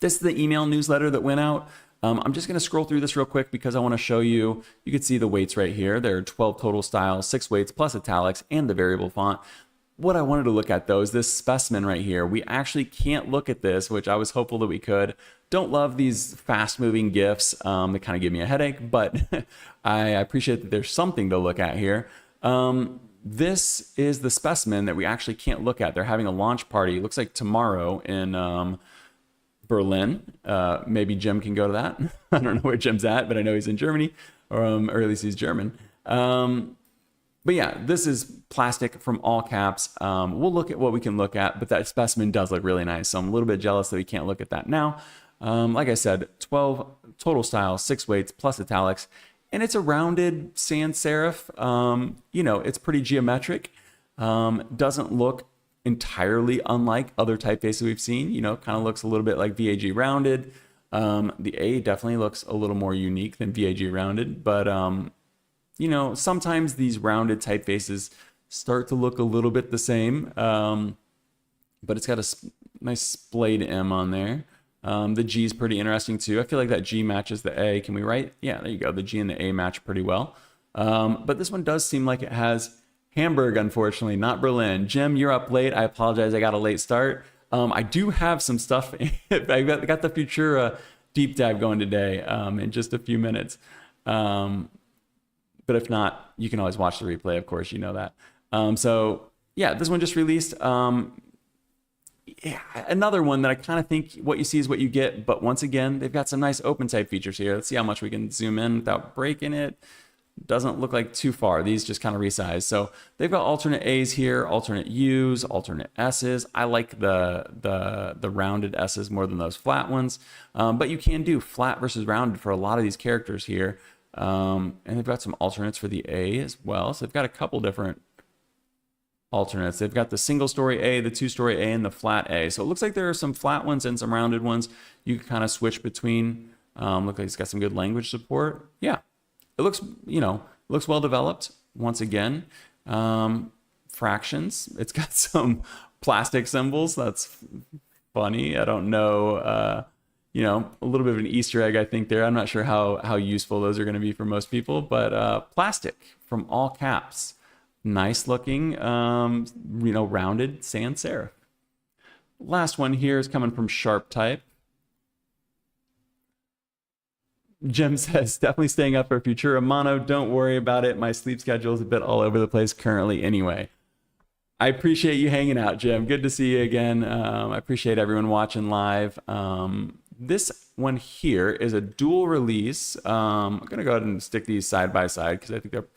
This is the email newsletter that went out. I'm just going to scroll through this real quick because I want to show you. You can see the weights right here. There are 12 total styles, 6 weights plus italics and the variable font. What I wanted to look at though is this specimen right here. We actually can't look at this, which I was hopeful that we could. Don't love these fast moving GIFs. They kind of give me a headache, but I appreciate that there's something to look at here. This is the specimen that we actually can't look at. They're having a launch party. It looks like tomorrow in Berlin. Maybe Jim can go to that. I don't know where Jim's at, but I know he's in Germany, or at least he's German. But yeah, this is Plastik from AllCaps. We'll look at what we can look at, but that specimen does look really nice. So I'm a little bit jealous that we can't look at that now. Like I said, 12 total styles, 6 weights plus italics, and it's a rounded sans serif. You know, it's pretty geometric. Doesn't look entirely unlike other typefaces we've seen. You know, kind of looks a little bit like VAG rounded. The A definitely looks a little more unique than VAG rounded, but you know, sometimes these rounded typefaces start to look a little bit the same, but it's got a nice splayed M on there. The G is pretty interesting too. I feel like that G matches the A. Can we write? Yeah, there you go. The G and the A match pretty well. But this one does seem like it has Hamburg, unfortunately, not Berlin. Jim, you're up late. I apologize. I got a late start. I do have some stuff. I got the Futura deep dive going today in just a few minutes. But if not, you can always watch the replay, of course, you know that. So yeah, this one just released. Yeah, another one that I kind of think what you see is what you get, but once again, they've got some nice open type features here. Let's see how much we can zoom in without breaking it. Doesn't look like too far. These just kind of resize. So they've got alternate A's here, alternate U's, alternate S's. I like the rounded S's more than those flat ones. But you can do flat versus rounded for a lot of these characters here. And they've got some alternates for the A as well. So they've got a couple different alternates. They've got the single story A, the 2-story A, and the flat A. So it looks like there are some flat ones and some rounded ones. You can kind of switch between. Look like it's got some good language support. Yeah, it looks, you know, looks well developed. Once again, fractions. It's got some plastic symbols. That's funny. I don't know. You know, a little bit of an Easter egg, I think, there. I'm not sure how useful those are going to be for most people, but Plastik from AllCaps. Nice looking, you know, rounded sans serif. Last one here is coming from Paratype. Jim says, definitely staying up for Futura Mono. Don't worry about it. My sleep schedule is a bit all over the place currently anyway. I appreciate you hanging out, Jim. Good to see you again. I appreciate everyone watching live. This one here is a dual release. I'm going to go ahead and stick these side by side because I think they're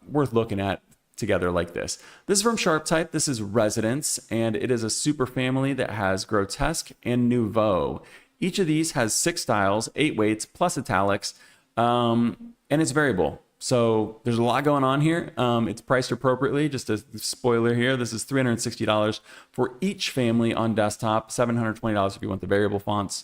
worth looking at together like this. This is from Paratype. This is Residence, and it is a super family that has Grotesque and Nouveau. Each of these has 6 styles, 8 weights, plus italics, and it's variable. So there's a lot going on here. It's priced appropriately. Just a spoiler here, this is $360 for each family on desktop, $720 if you want the variable fonts.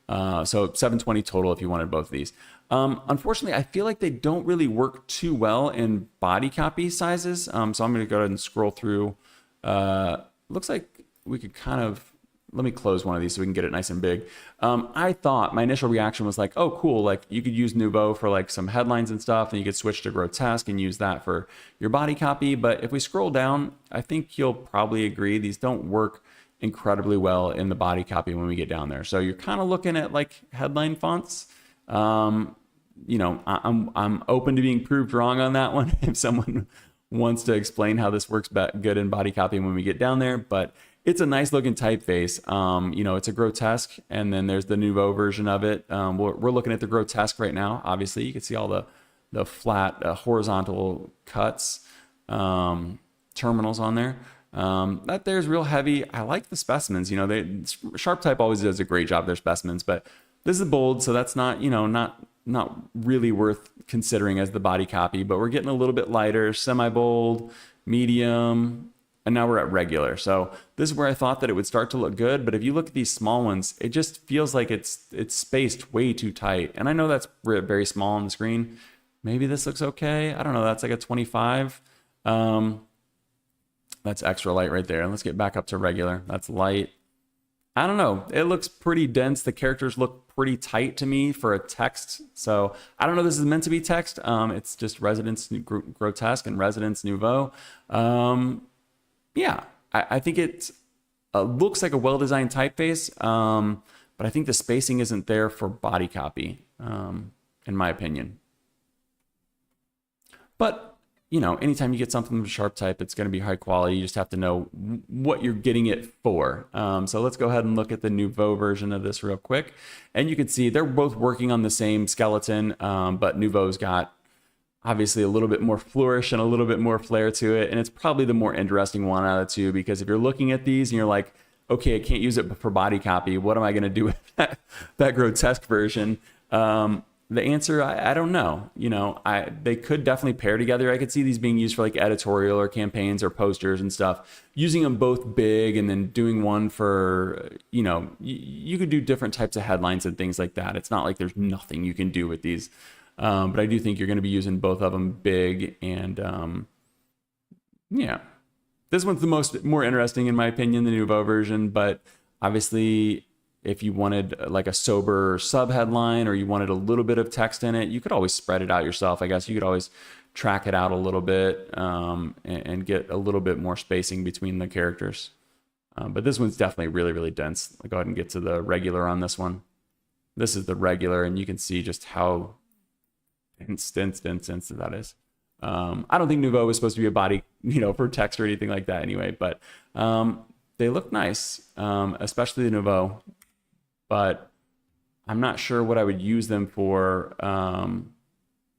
So $720 total if you wanted both of these. Unfortunately, I feel like they don't really work too well in body copy sizes. So I'm going to go ahead and scroll through. Looks like we could kind of, let me close one of these so we can get it nice and big. I thought my initial reaction was like, oh, cool. Like you could use Nouveau for like some headlines and stuff, and you could switch to Grotesque and use that for your body copy. But if we scroll down, I think you'll probably agree these don't work incredibly well in the body copy when we get down there. So you're kind of looking at like headline fonts. You know, I'm open to being proved wrong on that one if someone wants to explain how this works good in body copy when we get down there. But it's a nice looking typeface. You know, it's a Grotesque, and then there's the Nouveau version of it. We're looking at the Grotesque right now. Obviously, you can see all the flat horizontal cuts, terminals on there. That there's real heavy. I like the specimens. You know, Paratype always does a great job of their specimens, but this is bold, so that's not, you know, not really worth considering as the body copy. But we're getting a little bit lighter, semi-bold, medium, and now we're at regular. So this is where I thought that it would start to look good. But if you look at these small ones, it just feels like it's spaced way too tight. And I know that's very small on the screen. Maybe this looks okay. I don't know. That's like a 25. That's extra light right there. And let's get back up to regular. That's light. I don't know. It looks pretty dense. The characters look pretty tight to me for a text. So I don't know if this is meant to be text. It's just Residence Grotesque and Residence Nouveau. Yeah, I think it looks like a well-designed typeface, but I think the spacing isn't there for body copy, in my opinion. But you know, anytime you get something from Sharp Type, it's going to be high quality. You just have to know what you're getting it for. So let's go ahead and look at the Nouveau version of this real quick. And you can see they're both working on the same skeleton, but Nouveau's got obviously a little bit more flourish and a little bit more flair to it. And it's probably the more interesting one out of the two, because if you're looking at these and you're like, okay, I can't use it for body copy, what am I going to do with that grotesque version? The answer, I don't know. You know, they could definitely pair together. I could see these being used for like editorial or campaigns or posters and stuff. Using them both big and then doing one for, you know, you could do different types of headlines and things like that. It's not like there's nothing you can do with these. But I do think you're going to be using both of them big. And yeah, this one's the more interesting in my opinion, the Nouveau version. But obviously, if you wanted like a sober sub headline or you wanted a little bit of text in it, you could always spread it out yourself. I guess you could always track it out a little bit and get a little bit more spacing between the characters. But this one's definitely really, really dense. I'll go ahead and get to the regular on this one. This is the regular, and you can see just how dense that is. I don't think Nouveau was supposed to be a body, you know, for text or anything like that anyway, but they look nice, especially the Nouveau. But I'm not sure what I would use them for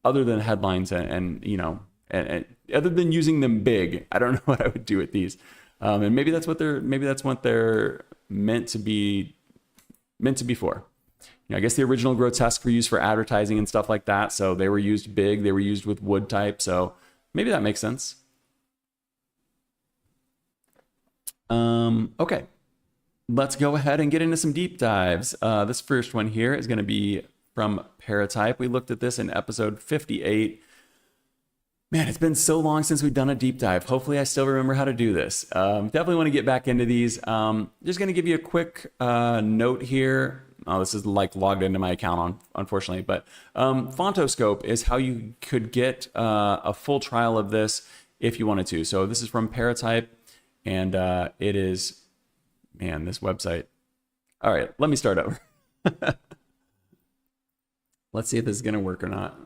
other than headlines and you know, and other than using them big. I don't know what I would do with these. And maybe that's what they're meant to be for. You know, I guess the original grotesque were used for advertising and stuff like that. So they were used big. They were used with wood type. So maybe that makes sense. Okay. Let's go ahead and get into some deep dives. This first one here is going to be from Paratype. We looked at this in episode 58. Man, it's been so long since we've done a deep dive. Hopefully I still remember how to do this. Definitely want to get back into these. Just going to give you a quick note here. Oh, this is like logged into my account, unfortunately. But Fontoscope is how you could get a full trial of this if you wanted to. So this is from Paratype, and it is... Man, this website. All right, let me start over. Let's see if this is gonna work or not.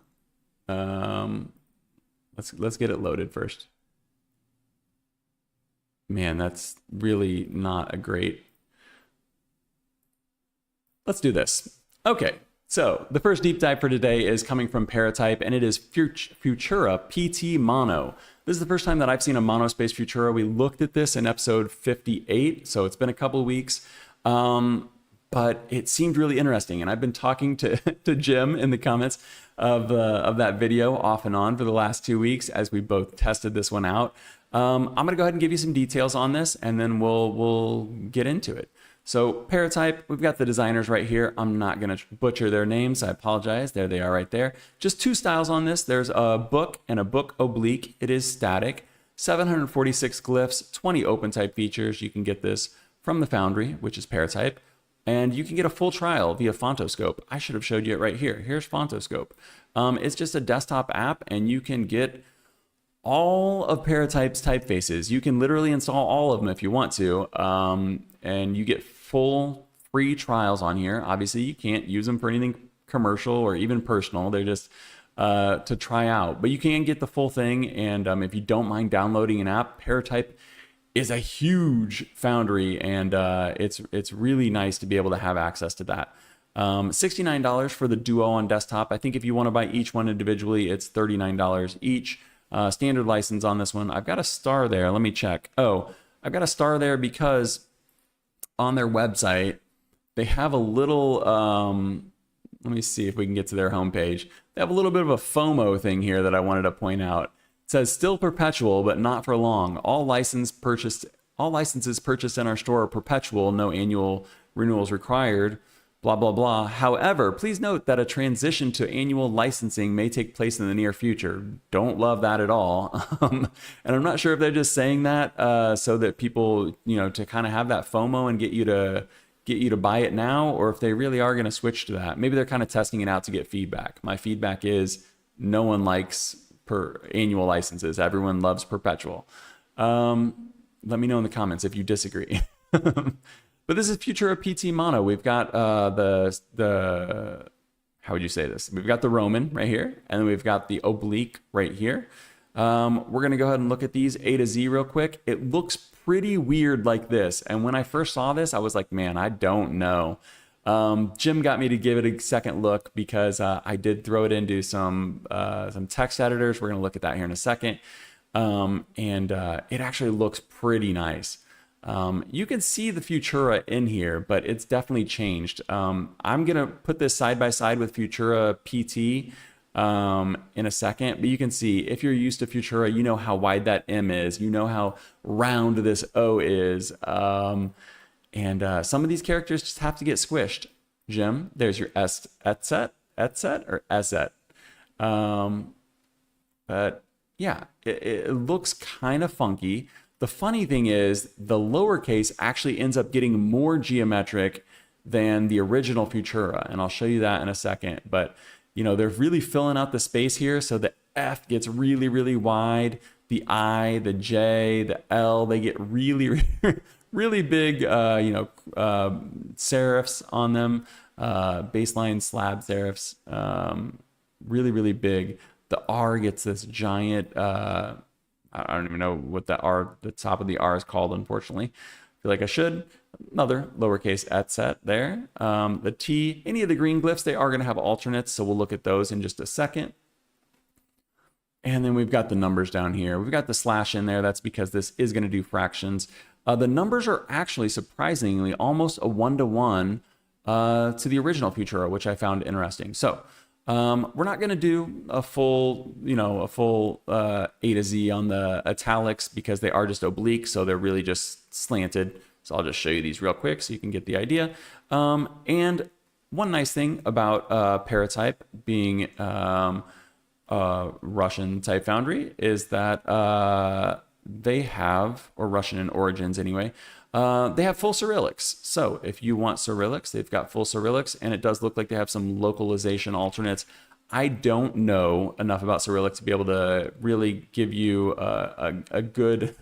Let's get it loaded first. Man, that's really not a great. Let's do this. Okay, so the first deep dive for today is coming from Paratype, and it is Futura PT Mono. This is the first time that I've seen a monospace Futura. We looked at this in episode 58, so it's been a couple of weeks, but it seemed really interesting. And I've been talking to Jim in the comments of that video off and on for the last 2 weeks as we both tested this one out. I'm gonna go ahead and give you some details on this, and then we'll get into it. So Paratype, we've got the designers right here. I'm not going to butcher their names. I apologize. There they are right there. Just two styles on this. There's a book and a book oblique. It is static. 746 glyphs, 20 open type features. You can get this from the Foundry, which is Paratype. And you can get a full trial via Fontoscope. I should have showed you it right here. Here's Fontoscope. It's just a desktop app, and you can get all of Paratype's typefaces. You can literally install all of them if you want to. And you get full free trials on here. Obviously, you can't use them for anything commercial or even personal. They're just to try out. But you can get the full thing. And if you don't mind downloading an app, Paratype is a huge Foundry, and it's really nice to be able to have access to that. $69 for the Duo on desktop. I think if you want to buy each one individually, it's $39 each. Standard license on this one. I've got a star there. Let me check. Oh, I've got a star there because on their website, they have a little, let me see if we can get to their homepage. They have a little bit of a FOMO thing here that I wanted to point out. It says, still perpetual, but not for long. All licenses purchased in our store are perpetual, no annual renewals required, blah, blah, blah. However, please note that a transition to annual licensing may take place in the near future. Don't love that at all. And I'm not sure if they're just saying that so that people, you know, to kind of have that FOMO and get you to buy it now, or if they really are going to switch to that. Maybe they're kind of testing it out to get feedback. My feedback is no one likes annual licenses. Everyone loves perpetual. Let me know in the comments if you disagree. But this is Futura PT Mono. We've got the how would you say this? We've got the Roman right here, and then we've got the oblique right here. We're going to go ahead and look at these A to Z real quick. It looks pretty weird like this. And when I first saw this, I was like, man, I don't know. Jim got me to give it a second look because I did throw it into some text editors. We're going to look at that here in a second. It actually looks pretty nice. You can see the Futura in here, but it's definitely changed. I'm going to put this side by side with Futura PT in a second, but you can see if you're used to Futura, you know how wide that M is, you know how round this O is. Some of these characters just have to get squished. Jim, there's your etset or eset. But yeah, it looks kind of funky. The funny thing is the lowercase actually ends up getting more geometric than the original Futura, and I'll show you that in a second. But you know, they're really filling out the space here, so the F gets really, really wide. The I, the J, the L, they get really, really big, serifs on them, baseline slab serifs, really, really big. The R gets this giant, I don't even know what the top of the R is called, unfortunately. I feel like I should. Another lowercase etset there. The T, any of the green glyphs, they are going to have alternates, so we'll look at those in just a second. And then we've got the numbers down here. We've got the slash in there. That's because this is going to do fractions. The numbers are actually surprisingly almost a 1-to-1 to the original Futura, which I found interesting. So we're not going to do a full A to Z on the italics because they are just oblique, so they're really just slanted. So I'll just show you these real quick so you can get the idea. And one nice thing about Paratype being Russian type foundry is that they have, or Russian in origins anyway, they have full Cyrillics. So if you want Cyrillics, they've got full Cyrillics, and it does look like they have some localization alternates. I don't know enough about Cyrillic to be able to really give you a good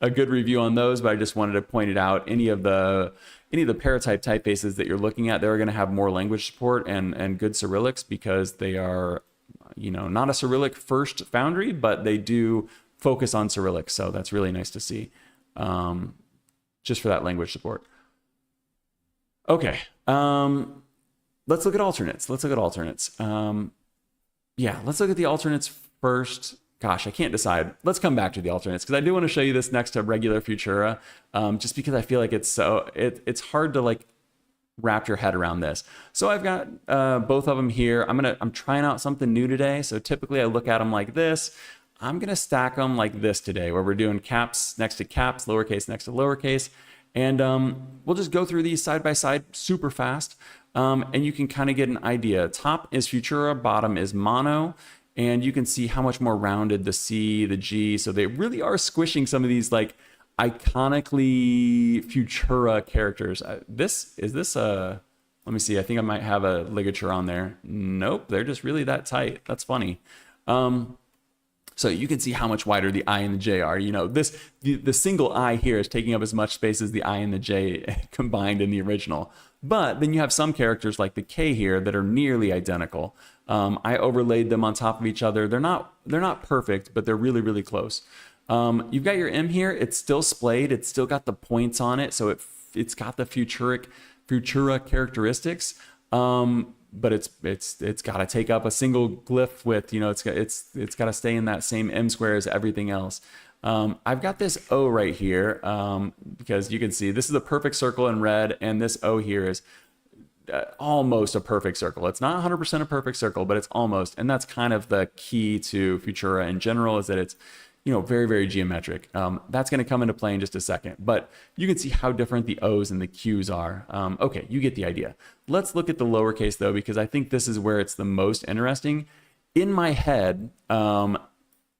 a good review on those, but I just wanted to point it out. Any of the Paratype typefaces that you're looking at, they're going to have more language support and good Cyrillics because they are, not a Cyrillic first foundry, but they do focus on Cyrillic. So that's really nice to see, just for that language support. Okay. Let's look at alternates. Let's look at the alternates first. Gosh, I can't decide. Let's come back to the alternates because I do want to show you this next to regular Futura, just because I feel like it's hard to wrap your head around this. So I've got both of them here. I'm trying out something new today. So typically I look at them like this. I'm gonna stack them like this today, where we're doing caps next to caps, lowercase next to lowercase, and we'll just go through these side by side super fast, and you can kind of get an idea. Top is Futura, bottom is mono. And you can see how much more rounded the C, the G. So they really are squishing some of these iconically Futura characters. Let me see. I think I might have a ligature on there. Nope, they're just really that tight. That's funny. So you can see how much wider the I and the J are. The single I here is taking up as much space as the I and the J combined in the original. But then you have some characters like the K here that are nearly identical. I overlaid them on top of each other. They're not perfect, but they're really, really close. You've got your M here. It's still splayed. It's still got the points on it, so it's got the Futura characteristics. But it's got to take up a single glyph width. It's got to stay in that same M square as everything else. I've got this O right here because you can see this is a perfect circle in red, and this O here is almost a perfect circle. It's not 100% a perfect circle, but it's almost, and that's kind of the key to Futura in general, is that it's very, very geometric. That's going to come into play in just a second, but you can see how different the O's and the Q's are. Okay, you get the idea. Let's look at the lowercase though, because I think this is where it's the most interesting. In my head, the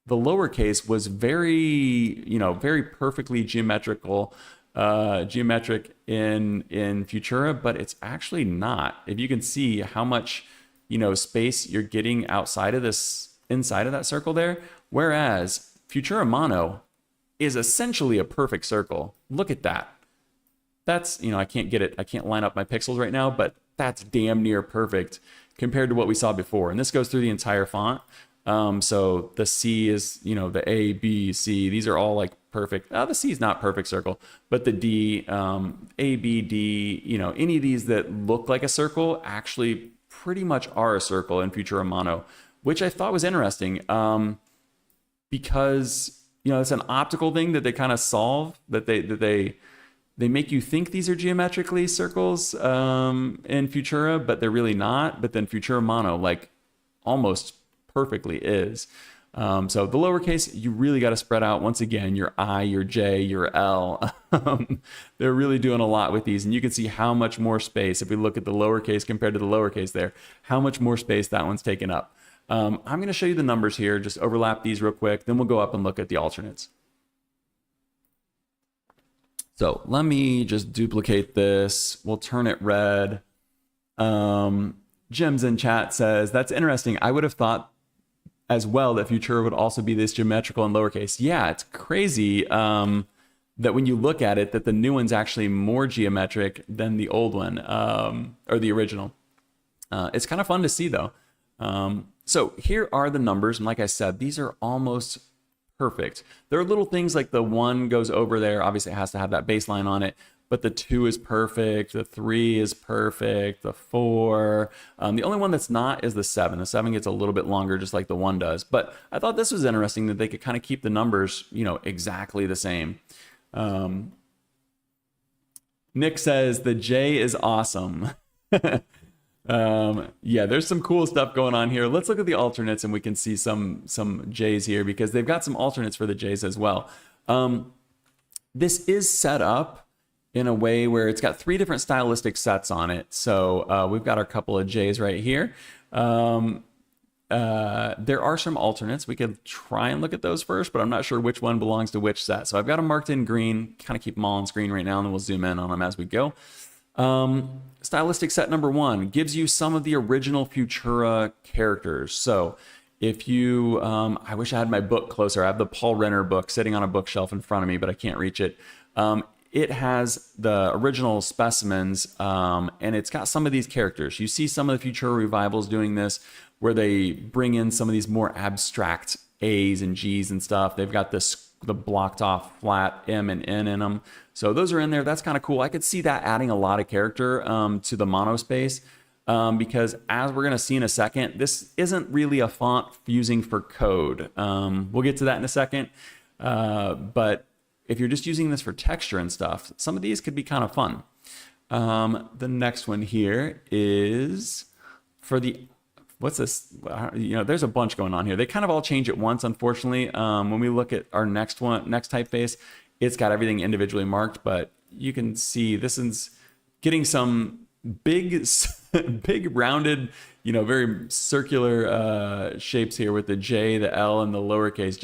lowercase was very, very perfectly geometric in Futura, but it's actually not. If you can see how much, space you're getting outside of this, inside of that circle there, whereas Futura Mono is essentially a perfect circle. Look at that. That's, I can't get it. I can't line up my pixels right now, but that's damn near perfect compared to what we saw before. And this goes through the entire font. So the C is, the A, B, C, these are all like perfect. The C is not perfect circle, but the D, A, B, D, any of these that look like a circle actually pretty much are a circle in Futura Mono, which I thought was interesting, because, it's an optical thing that they kind of solve, that they make you think these are geometrically circles in Futura, but they're really not. But then Futura Mono, like, almost perfectly is. So the lowercase, you really got to spread out. Once again, your I, your J, your L. They're really doing a lot with these. And you can see how much more space, if we look at the lowercase compared to the lowercase there, how much more space that one's taken up. I'm going to show you the numbers here, just overlap these real quick. Then we'll go up and look at the alternates. So let me just duplicate this. We'll turn it red. Jim's in chat says, that's interesting. I would have thought as well that Futura would also be this geometrical in lowercase. Yeah, it's crazy that when you look at it, that the new one's actually more geometric than the old one, or the original. It's kind of fun to see though. So here are the numbers, and like I said, these are almost perfect. There are little things like the 1 goes over there. Obviously, it has to have that baseline on it, but the 2 is perfect. The 3 is perfect. The 4. The only one that's not is the 7. The 7 gets a little bit longer, just like the 1 does. But I thought this was interesting that they could kind of keep the numbers, exactly the same. Nick says the J is awesome. Yeah, there's some cool stuff going on here. Let's look at the alternates and we can see some J's here, because they've got some alternates for the J's as well. This is set up in a way where it's got 3 different stylistic sets on it. So we've got our couple of J's right here. There are some alternates. We could try and look at those first, but I'm not sure which one belongs to which set. So I've got them marked in green, kind of keep them all on screen right now, and then we'll zoom in on them as we go. Stylistic set number 1 gives you some of the original Futura characters. So if you, I wish I had my book closer. I have the Paul Renner book sitting on a bookshelf in front of me, but I can't reach it. It has the original specimens, and it's got some of these characters. You see some of the Futura revivals doing this, where they bring in some of these more abstract A's and G's and stuff. They've got the blocked off flat M and N in them. So those are in there. That's kind of cool. I could see that adding a lot of character to the mono space, because as we're going to see in a second, this isn't really a font using for code. We'll get to that in a second. But if you're just using this for texture and stuff, some of these could be kind of fun. The next one here is for the, what's this? There's a bunch going on here. They kind of all change at once, unfortunately. When we look at our next typeface, it's got everything individually marked, but you can see this is getting some big, big rounded, very circular shapes here with the J, the L, and the lowercase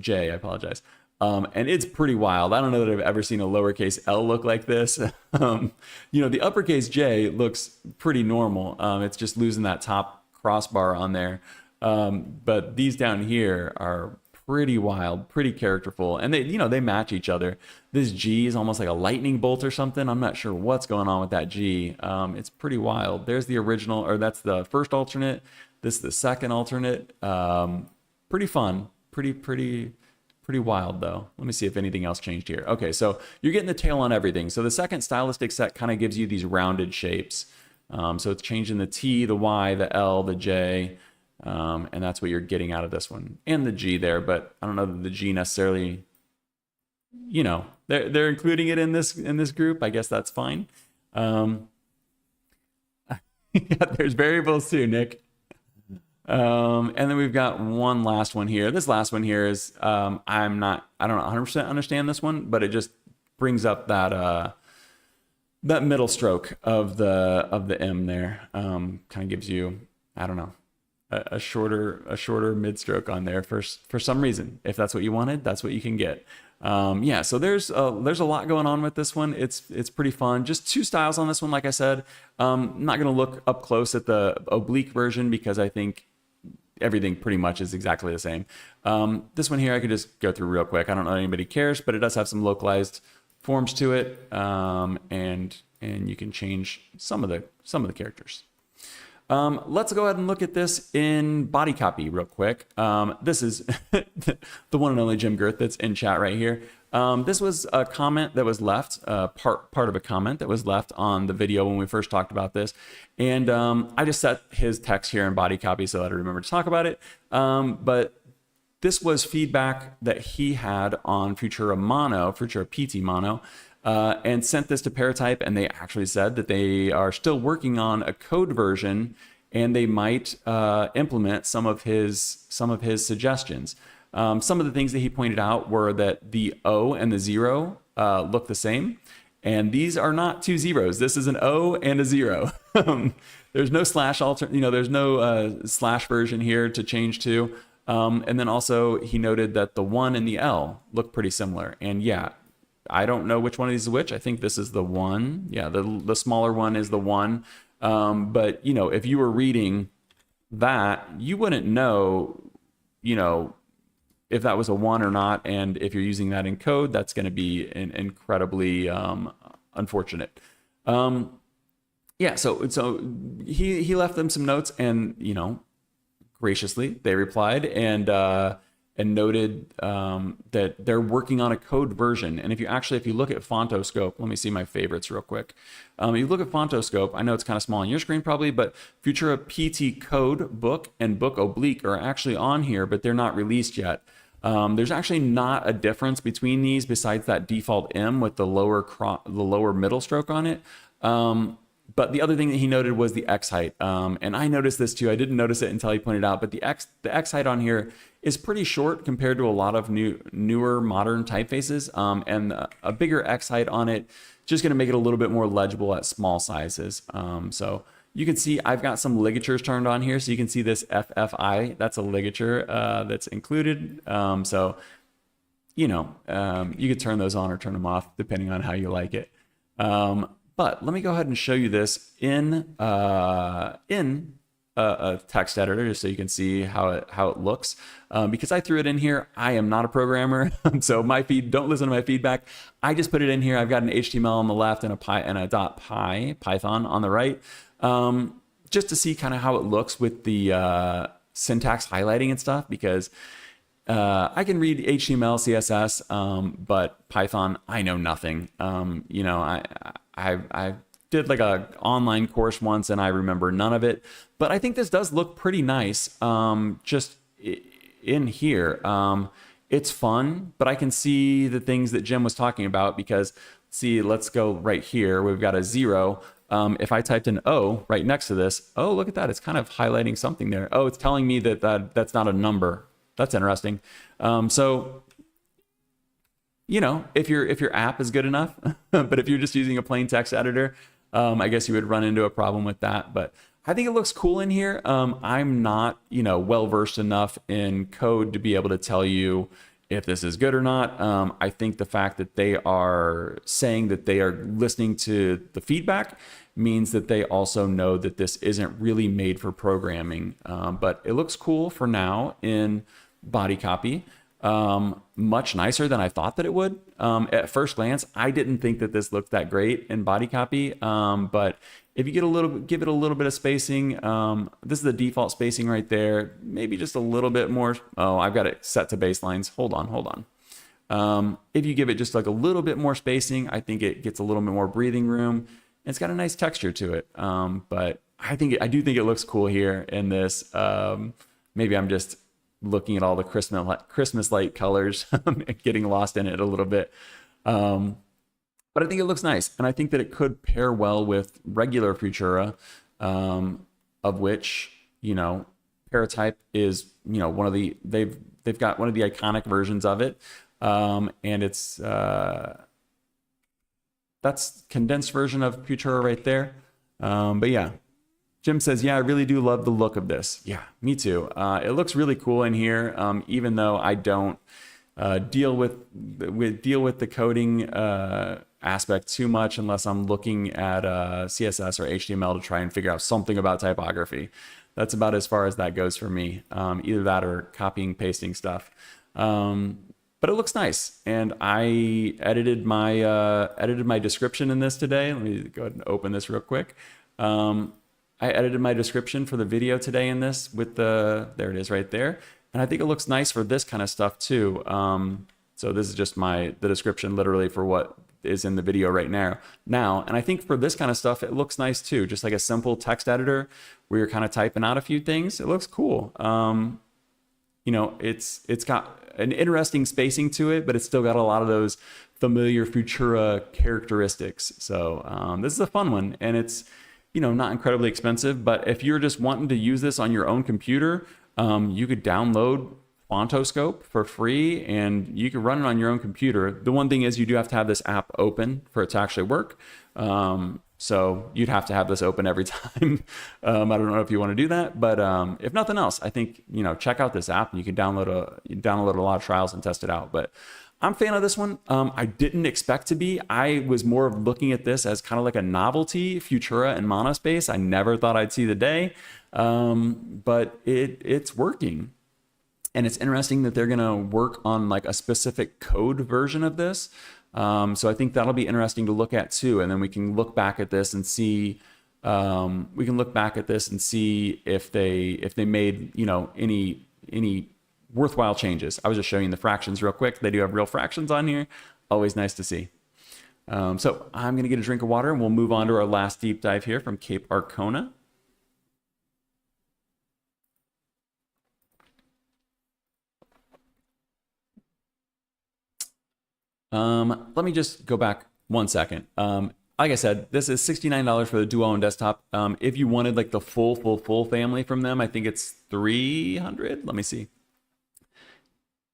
J, I apologize. And it's pretty wild. I don't know that I've ever seen a lowercase L look like this. The uppercase J looks pretty normal. It's just losing that top crossbar on there. But these down here are pretty wild, pretty characterful, and they match each other. This G is almost like a lightning bolt or something. I'm not sure what's going on with that G. It's pretty wild. There's the original, or that's the first alternate. This is the second alternate. Pretty fun, pretty wild though. Let me see if anything else changed here. Okay, so you're getting the tail on everything. So the second stylistic set kind of gives you these rounded shapes. So it's changing the T, the Y, the L, the J. And that's what you're getting out of this one, and the G there, but I don't know that the G necessarily, they're including it in this group. I guess that's fine. Yeah, there's variables too, Nick. And then we've got one last one here. This last one here is, I don't 100% understand this one, but it just brings up that middle stroke of the M there. Kind of gives you, I don't know, a shorter mid stroke on there for some reason. If that's what you wanted, that's what you can get. Yeah, so there's a lot going on with this one. It's pretty fun. Just 2 styles on this one, like I said. I'm not gonna look up close at the oblique version because I think everything pretty much is exactly the same. This one here I could just go through real quick. I don't know if anybody cares, but it does have some localized forms to it, and you can change some of the characters. Let's go ahead and look at this in body copy real quick. This is the one and only Jim Girth that's in chat right here. This was a comment that was left, part of a comment that was left on the video when we first talked about this. And I just set his text here in body copy so that I remember to talk about it. But this was feedback that he had on Futura Mono, Futura PT Mono, and sent this to Paratype, and they actually said that they are still working on a code version, and they might implement some of his suggestions. Some of the things that he pointed out were that the O and the 0 look the same, and these are not two zeros. This is an O and a 0. There's no slash there's no slash version here to change to. And then also he noted that the 1 and the L look pretty similar. And yeah, I don't know which one of these is which. I think this is the 1. Yeah, the smaller one is the 1. But, if you were reading that, you wouldn't know, if that was a 1 or not. And if you're using that in code, that's going to be incredibly unfortunate. Yeah, so he left them some notes, and, graciously they replied and noted that they're working on a code version. And if you look at Fontoscope, let me see my favorites real quick. You look at Fontoscope, I know it's kind of small on your screen probably, but Futura PT code book and book oblique are actually on here, but they're not released yet. There's actually not a difference between these besides that default M with the lower middle stroke on it. But the other thing that he noted was the X height. And I noticed this too. I didn't notice it until he pointed out, but the X height on here is pretty short compared to a lot of newer modern typefaces. And a bigger X height on it, just going to make it a little bit more legible at small sizes. So you can see I've got some ligatures turned on here. So you can see this FFI, that's a ligature that's included. So, you could turn those on or turn them off depending on how you like it. But let me go ahead and show you this in a text editor just so you can see how it looks. Because I threw it in here, I am not a programmer, so don't listen to my feedback. I just put it in here. I've got an HTML on the left and a .py Python on the right, just to see kind of how it looks with the syntax highlighting and stuff. Because I can read HTML, CSS, but Python, I know nothing. I did like a online course once and I remember none of it, but I think this does look pretty nice. Just in here, it's fun, but I can see the things that Jim was talking about because see, let's go right here. We've got a 0. If I typed an O right next to this, oh, look at that. It's kind of highlighting something there. Oh, it's telling me that's not a number. That's interesting. So, if your app is good enough, but if you're just using a plain text editor, I guess you would run into a problem with that. But I think it looks cool in here. I'm not, well-versed enough in code to be able to tell you if this is good or not. I think the fact that they are saying that they are listening to the feedback means that they also know that this isn't really made for programming. But it looks cool for now in body copy. Much nicer than I thought that it would. At first glance, I didn't think that this looked that great in body copy. But if you give it a little bit of spacing, this is the default spacing right there. Maybe just a little bit more. Oh, I've got it set to baselines. Hold on. If you give it just like a little bit more spacing, I think it gets a little bit more breathing room. It's got a nice texture to it. But I do think it looks cool here in this. Maybe I'm just looking at all the Christmas light colors and getting lost in it a little bit. But I think it looks nice. And I think that it could pair well with regular Futura, of which, Paratype is, one of the, they've got one of the iconic versions of it. And it's, that's condensed version of Futura right there. But yeah. Jim says, yeah, I really do love the look of this. Yeah, me too. It looks really cool in here, even though I don't deal with the coding aspect too much unless I'm looking at CSS or HTML to try and figure out something about typography. That's about as far as that goes for me. Either that or copying, pasting stuff. But it looks nice, and I edited my description in this today. Let me go ahead and open this real quick. I edited my description for the video today in this with there it is right there. And I think it looks nice for this kind of stuff too. So this is just the description literally for what is in the video right now. And I think for this kind of stuff, it looks nice too. Just like a simple text editor where you're kind of typing out a few things. It looks cool. You know, it's got an interesting spacing to it, but it's still got a lot of those familiar Futura characteristics. So this is a fun one, and it's, you know, not incredibly expensive, but if you're just wanting to use this on your own computer, you could download Fontoscope for free and you can run it on your own computer. The one thing is you do have to have this app open for it to actually work. So you'd have to have this open every time. I don't know if you want to do that, but if nothing else, I think, you know, check out this app and you can download a lot of trials and test it out. But I'm a fan of this one. I didn't expect to be. I was more of looking at this as kind of like a novelty, Futura and monospace. I never thought I'd see the day, but it's working. And it's interesting that they're going to work on like a specific code version of this. So I think that'll be interesting to look at too. And then we can look back at this and see, if they made, you know, any worthwhile changes. I was just showing you the fractions real quick. They do have real fractions on here. Always nice to see. So I'm going to get a drink of water and we'll move on to our last deep dive here from Cape Arcona. Let me just go back 1 second. Like I said, this is $69 for the duo and desktop. If you wanted like the full family from them, I think it's $300. Let me see.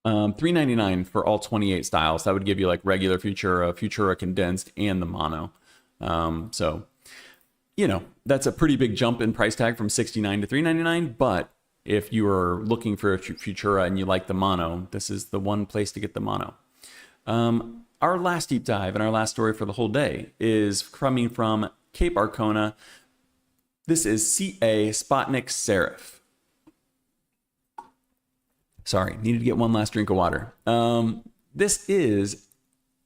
$399 for all 28 styles. That would give you like regular Futura condensed and the mono. So, you know, that's a pretty big jump in price tag from $69 to $399. But if you are looking for a Futura and you like the mono, this is the one place to get the mono. Our last deep dive and our last story for the whole day is coming from Cape Arcona. This is CA Spotnik Serif. Sorry, needed to get one last drink of water. This is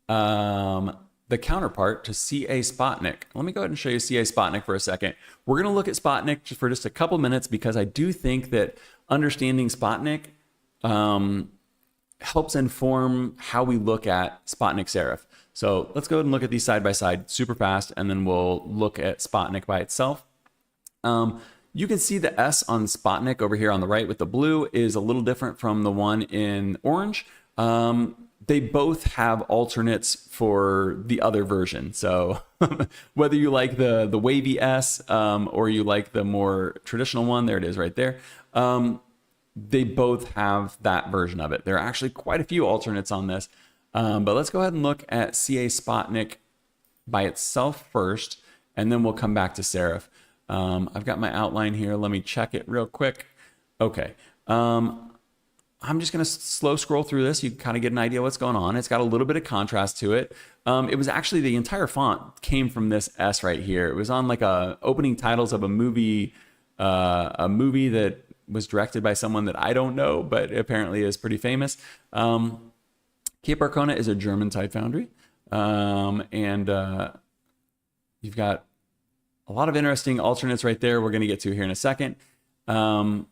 the counterpart to CA Spotnik. Let me go ahead and show you CA Spotnik for a second. We're going to look at Spotnik for just a couple minutes because I do think that understanding Spotnik helps inform how we look at Spotnik Serif. So let's go ahead and look at these side by side super fast, and then we'll look at Spotnik by itself. You can see the S on Spotnik over here on the right with the blue is a little different from the one in orange. They both have alternates for the other version. So whether you like the wavy S or you like the more traditional one, there it is right there. They both have that version of it. There are actually quite a few alternates on this. But let's go ahead and look at CA Spotnik by itself first, and then we'll come back to Serif. I've got my outline here. Let me check it real quick. Okay. I'm just going to slow scroll through this. You can kind of get an idea what's going on. It's got a little bit of contrast to it. It was actually the entire font came from this S right here. It was on like opening titles of a movie that was directed by someone that I don't know, but apparently is pretty famous. Cape Arcona is a German type foundry. You've got a lot of interesting alternates right there we're going to get to here in a second. Oh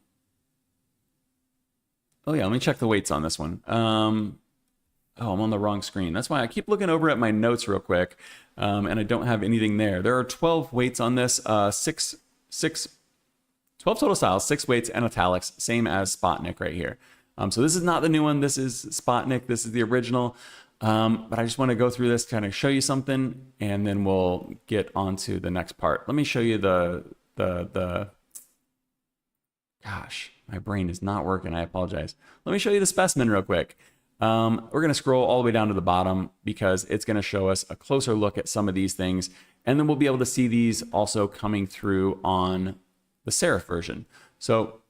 yeah, let me check the weights on this one. Oh, I'm on the wrong screen. That's why I keep looking over at my notes real quick, and I don't have anything there. There are 12 weights on this, 12 total styles, 6 weights and italics, same as Spotnik right here. So this is not the new one. This is Spotnik. This is the original. But I just want to go through this, kind of show you something, and then we'll get on to the next part. Let me show you gosh, my brain is not working. I apologize. Let me show you the specimen real quick. We're going to scroll all the way down to the bottom because it's going to show us a closer look at some of these things. And then we'll be able to see these also coming through on the serif version. So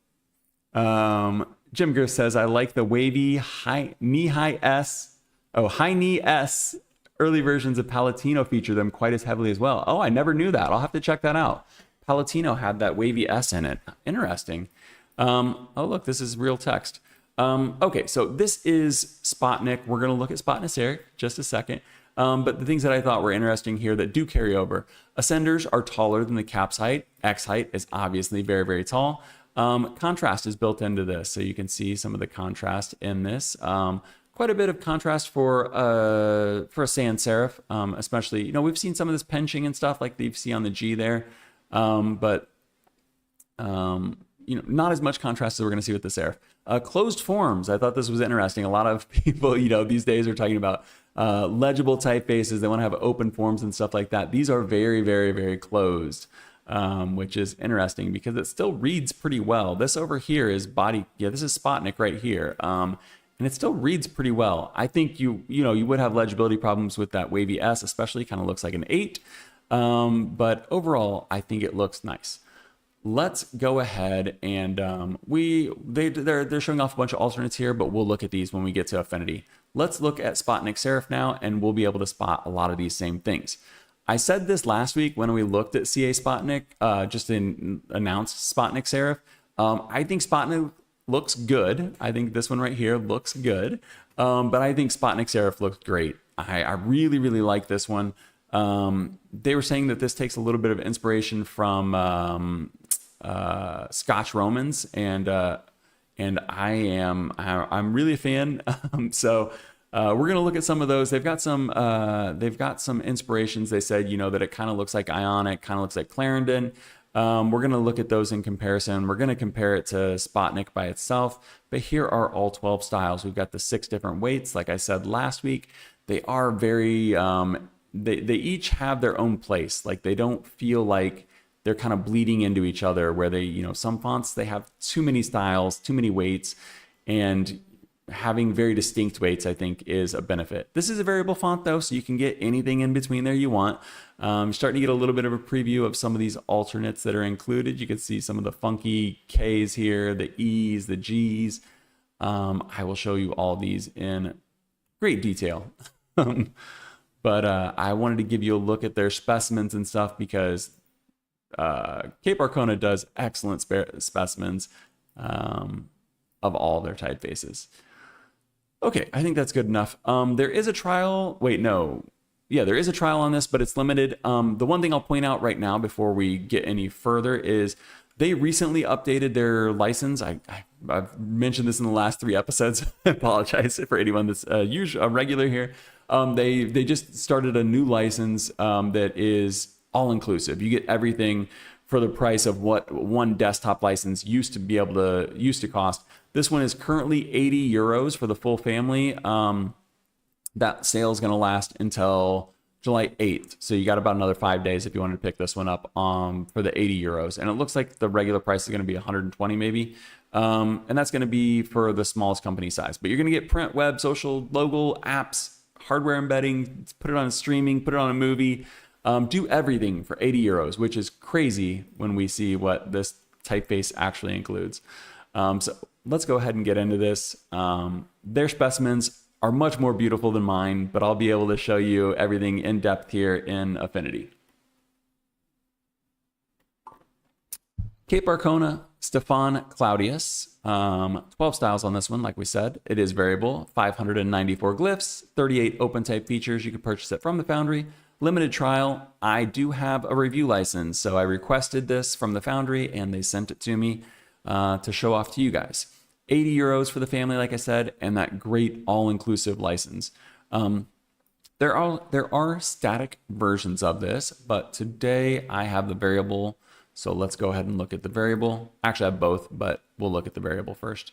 Jim Griff says, I like the wavy high knee S. Early versions of Palatino feature them quite as heavily as well. Oh, I never knew that. I'll have to check that out. Palatino had that wavy S in it. Interesting. Oh, look, this is real text. Okay, so this is Spotnik. We're going to look at Spotnik Serif just a second. But the things that I thought were interesting here that do carry over. Ascenders are taller than the caps height. X height is obviously very, very tall. Contrast is built into this, so you can see some of the contrast in this. Quite a bit of contrast for a sans serif, especially, you know, we've seen some of this pinching and stuff like you see on the G there, but you know, not as much contrast as we're going to see with the serif. Closed forms, I thought this was interesting. A lot of people, you know, these days are talking about legible typefaces. They want to have open forms and stuff like that. These are very, very, very closed. Which is interesting because it still reads pretty well. This over here is body, yeah, this is Spotnik right here. And it still reads pretty well. I think you would have legibility problems with that wavy S, especially kind of looks like an 8. But overall, I think it looks nice. Let's go ahead and they're showing off a bunch of alternates here, but we'll look at these when we get to Affinity. Let's look at Spotnik serif now, and we'll be able to spot a lot of these same things. I said this last week when we looked at CA Spotnik, just announced Spotnik serif. I think Spotnik looks good. I think this one right here looks good. But I think Spotnik serif looks great. I really, really like this one. They were saying that this takes a little bit of inspiration from Scotch Romans, and I'm really a fan. So we're gonna look at some of those. They've got some inspirations. They said, you know, that it kind of looks like Ionic, kind of looks like Clarendon. We're gonna look at those in comparison. We're gonna compare it to Spotnik by itself. But here are all 12 styles. We've got the 6 different weights. Like I said last week, they are very they each have their own place. Like they don't feel like they're kind of bleeding into each other, where they, you know, some fonts, they have too many styles, too many weights, and having very distinct weights, I think, is a benefit. This is a variable font though, so you can get anything in between there you want. Starting to get a little bit of a preview of some of these alternates that are included. You can see some of the funky Ks here, the Es, the Gs. I will show you all these in great detail. But I wanted to give you a look at their specimens and stuff because Cape Arcona does excellent specimens of all their typefaces. Okay, I think that's good enough. There is a trial. Wait, no. Yeah, there is a trial on this, but it's limited. The one thing I'll point out right now before we get any further is they recently updated their license. I've mentioned this in the last 3 episodes. I apologize for anyone that's a regular here. They just started a new license that is all-inclusive. You get everything for the price of what one desktop license used to cost. This one is currently 80 euros for the full family. That sale is going to last until July 8th. So you got about another 5 days if you wanted to pick this one up for the 80 euros. And it looks like the regular price is going to be 120 maybe. And that's going to be for the smallest company size. But you're going to get print, web, social, logo, apps, hardware embedding, put it on streaming, put it on a movie. Do everything for 80 euros, which is crazy when we see what this typeface actually includes. So let's go ahead and get into this. Their specimens are much more beautiful than mine, but I'll be able to show you everything in depth here in Affinity. Cape Arcona, Stefan Claudius, 12 styles on this one, like we said. It is variable, 594 glyphs, 38 open type features. You can purchase it from the Foundry. Limited trial. I do have a review license, so I requested this from the Foundry and they sent it to me to show off to you guys. 80 euros for the family, like I said, and that great all-inclusive license. There are static versions of this, but today I have the variable. So let's go ahead and look at the variable. Actually, I have both, but we'll look at the variable first.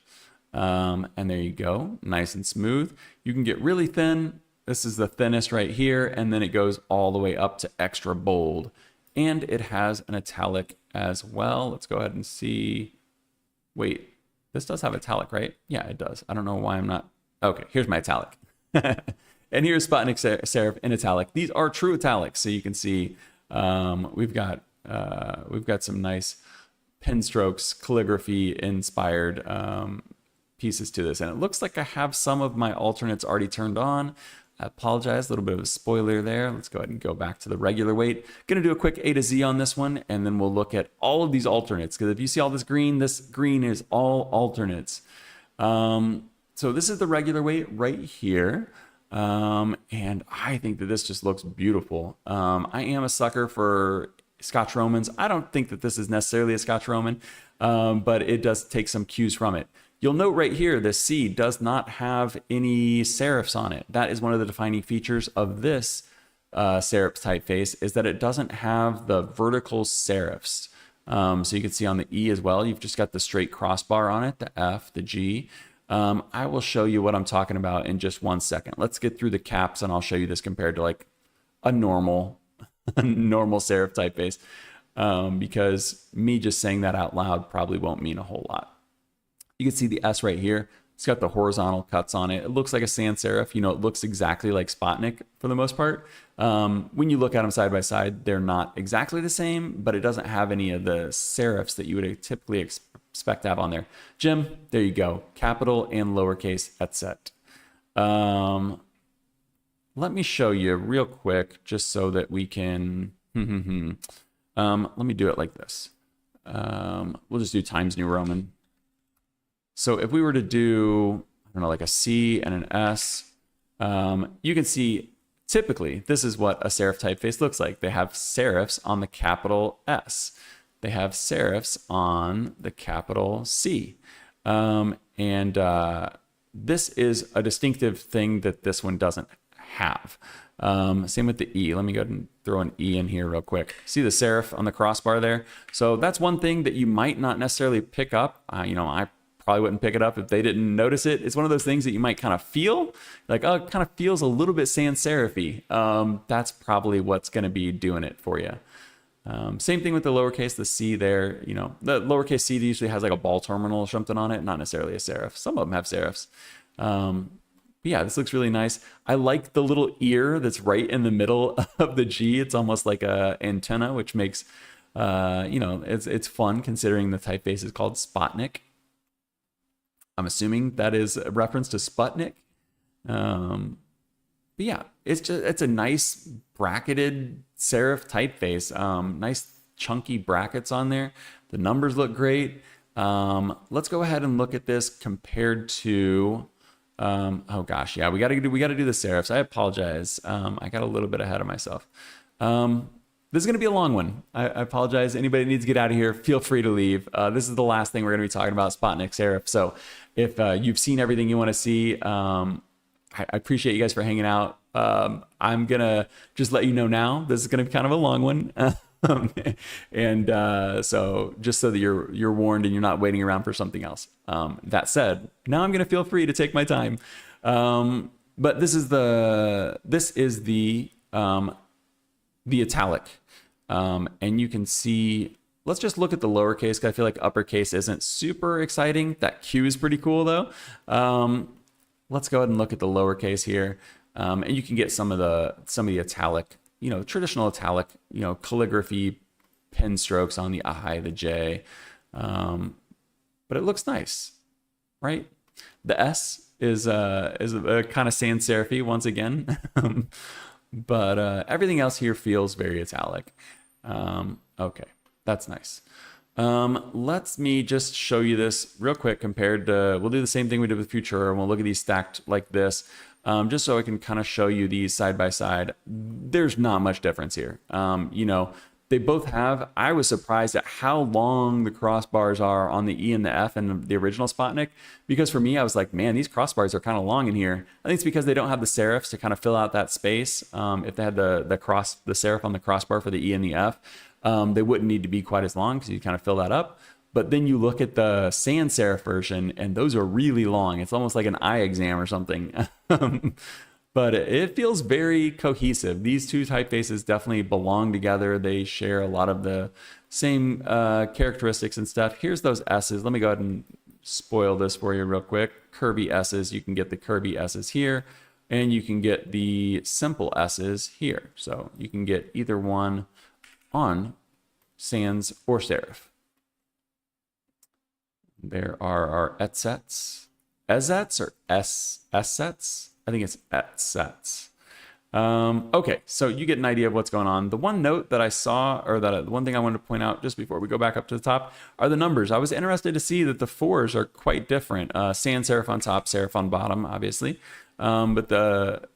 And there you go, nice and smooth. You can get really thin. This is the thinnest right here, and then it goes all the way up to extra bold. And it has an italic as well. Let's go ahead and see. Wait, this does have italic, right? Yeah, it does. I don't know why I'm not. Okay, here's my italic. And here's Spotnik serif in italic. These are true italics, so you can see we've got some nice pen strokes, calligraphy inspired pieces to this. And it looks like I have some of my alternates already turned on. I apologize, a little bit of a spoiler there. Let's go ahead and go back to the regular weight. Gonna do a quick A to Z on this one, and then we'll look at all of these alternates, because if you see all this green is all alternates. So this is the regular weight right here. And I think that this just looks beautiful. I am a sucker for Scotch Romans. I don't think that this is necessarily a Scotch Roman, but it does take some cues from it. You'll note right here, the C does not have any serifs on it. That is one of the defining features of this serif typeface, is that it doesn't have the vertical serifs. So you can see on the E as well, you've just got the straight crossbar on it, the F, the G. I will show you what I'm talking about in just 1 second. Let's get through the caps and I'll show you this compared to like a normal, normal serif typeface, because me just saying that out loud probably won't mean a whole lot. You can see the S right here. It's got the horizontal cuts on it. It looks like a sans serif. You know, it looks exactly like Spotnik for the most part. When you look at them side by side, they're not exactly the same, but it doesn't have any of the serifs that you would typically expect to have on there. Jim, there you go. Capital and lowercase etc. Let me show you real quick, just so that we can, let me do it like this. We'll just do Times New Roman. So if we were to do, I don't know, like a C and an S, you can see typically this is what a serif typeface looks like. They have serifs on the capital S. They have serifs on the capital C. This is a distinctive thing that this one doesn't have. Same with the E. Let me go ahead and throw an E in here real quick. See the serif on the crossbar there? So that's one thing that you might not necessarily pick up. You know, I probably wouldn't pick it up if they didn't notice it. It's one of those things that you might kind of feel like, oh, it kind of feels a little bit sans serif-y. That's probably what's going to be doing it for you. Same thing with the lowercase, the C there. You know, the lowercase C usually has like a ball terminal or something on it, not necessarily a serif. Some of them have serifs. But yeah, this looks really nice. I like the little ear that's right in the middle of the G. It's almost like a antenna, which makes, you know, it's fun considering the typeface is called Spotnik. I'm assuming that is a reference to Sputnik. But yeah, it's a nice bracketed serif typeface. Nice chunky brackets on there. The numbers look great. Let's go ahead and look at this compared to, oh gosh, yeah, we gotta do the serifs. I apologize. I got a little bit ahead of myself. This is going to be a long one. I apologize. Anybody that needs to get out of here, feel free to leave. This is the last thing we're going to be talking about, Spotnik serif. So if you've seen everything you want to see, I appreciate you guys for hanging out. I'm going to just let you know now, this is going to be kind of a long one. So just so that you're warned and you're not waiting around for something else. That said, now I'm going to feel free to take my time. But this is the italic. And you can see, let's just look at the lowercase, because I feel like uppercase isn't super exciting. That Q is pretty cool though. Let's go ahead and look at the lowercase here. And you can get some of the italic, you know, traditional italic, you know, calligraphy pen strokes on the I, the J. But it looks nice, right? The S is a kind of sans serif once again. But everything else here feels very italic. Okay, that's nice. Let me just show you this real quick compared to, we'll do the same thing we did with Futura, and we'll look at these stacked like this, just so I can kind of show you these side by side. There's not much difference here. You know, they both have, I was surprised at how long the crossbars are on the E and the F and the original Spotnik, because for me, I was like, man, these crossbars are kind of long in here. I think it's because they don't have the serifs to kind of fill out that space. If they had the serif on the crossbar for the E and the F, they wouldn't need to be quite as long because you kind of fill that up. But then you look at the sans serif version and those are really long. It's almost like an eye exam or something. But it feels very cohesive. These two typefaces definitely belong together. They share a lot of the same characteristics and stuff. Here's those S's. Let me go ahead and spoil this for you real quick. Curvy S's. You can get the curvy S's here, and you can get the simple S's here. So you can get either one on sans or serif. There are our etsets. Ezets or S-sets? I think it's etsets. Okay, so you get an idea of what's going on. The one note that I saw, or the one thing I wanted to point out just before we go back up to the top, are the numbers. I was interested to see that the 4s are quite different. Sans serif on top, serif on bottom, obviously. But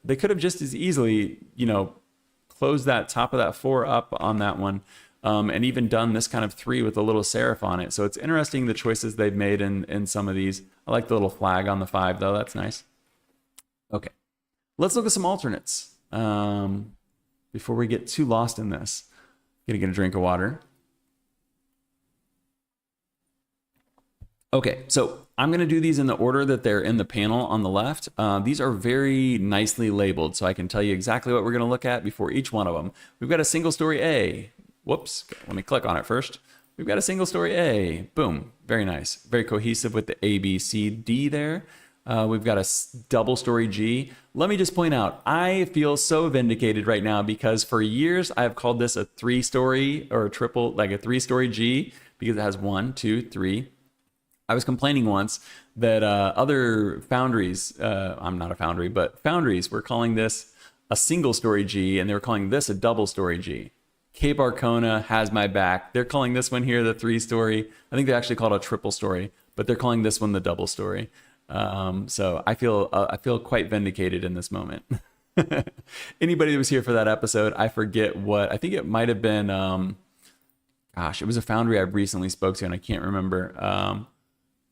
they could have just as easily, you know, closed that top of that 4 up on that one, and even done this kind of 3 with a little serif on it. So it's interesting the choices they've made in some of these. I like the little flag on the 5 though. That's nice. Okay, let's look at some alternates. Before we get too lost in this, I'm gonna get a drink of water. Okay, so I'm gonna do these in the order that they're in the panel on the left. These are very nicely labeled, so I can tell you exactly what we're gonna look at before each one of them. We've got a single story A. Whoops, let me click on it first. We've got a single story A. Boom, very nice. Very cohesive with the A, B, C, D there. We've got a double story G. Let me just point out, I feel so vindicated right now because for years I've called this a 3-story or a triple, like a 3-story G because it has 1, 2, 3. I was complaining once that other foundries, I'm not a foundry, but foundries were calling this a single story G and they were calling this a double story G. Cape Arcona has my back. They're calling this one here the 3-story. I think they actually called it a triple story, but they're calling this one the double story. So I feel quite vindicated in this moment. Anybody that was here for that episode, I forget what, I think it might have been, gosh, it was a foundry I recently spoke to and I can't remember.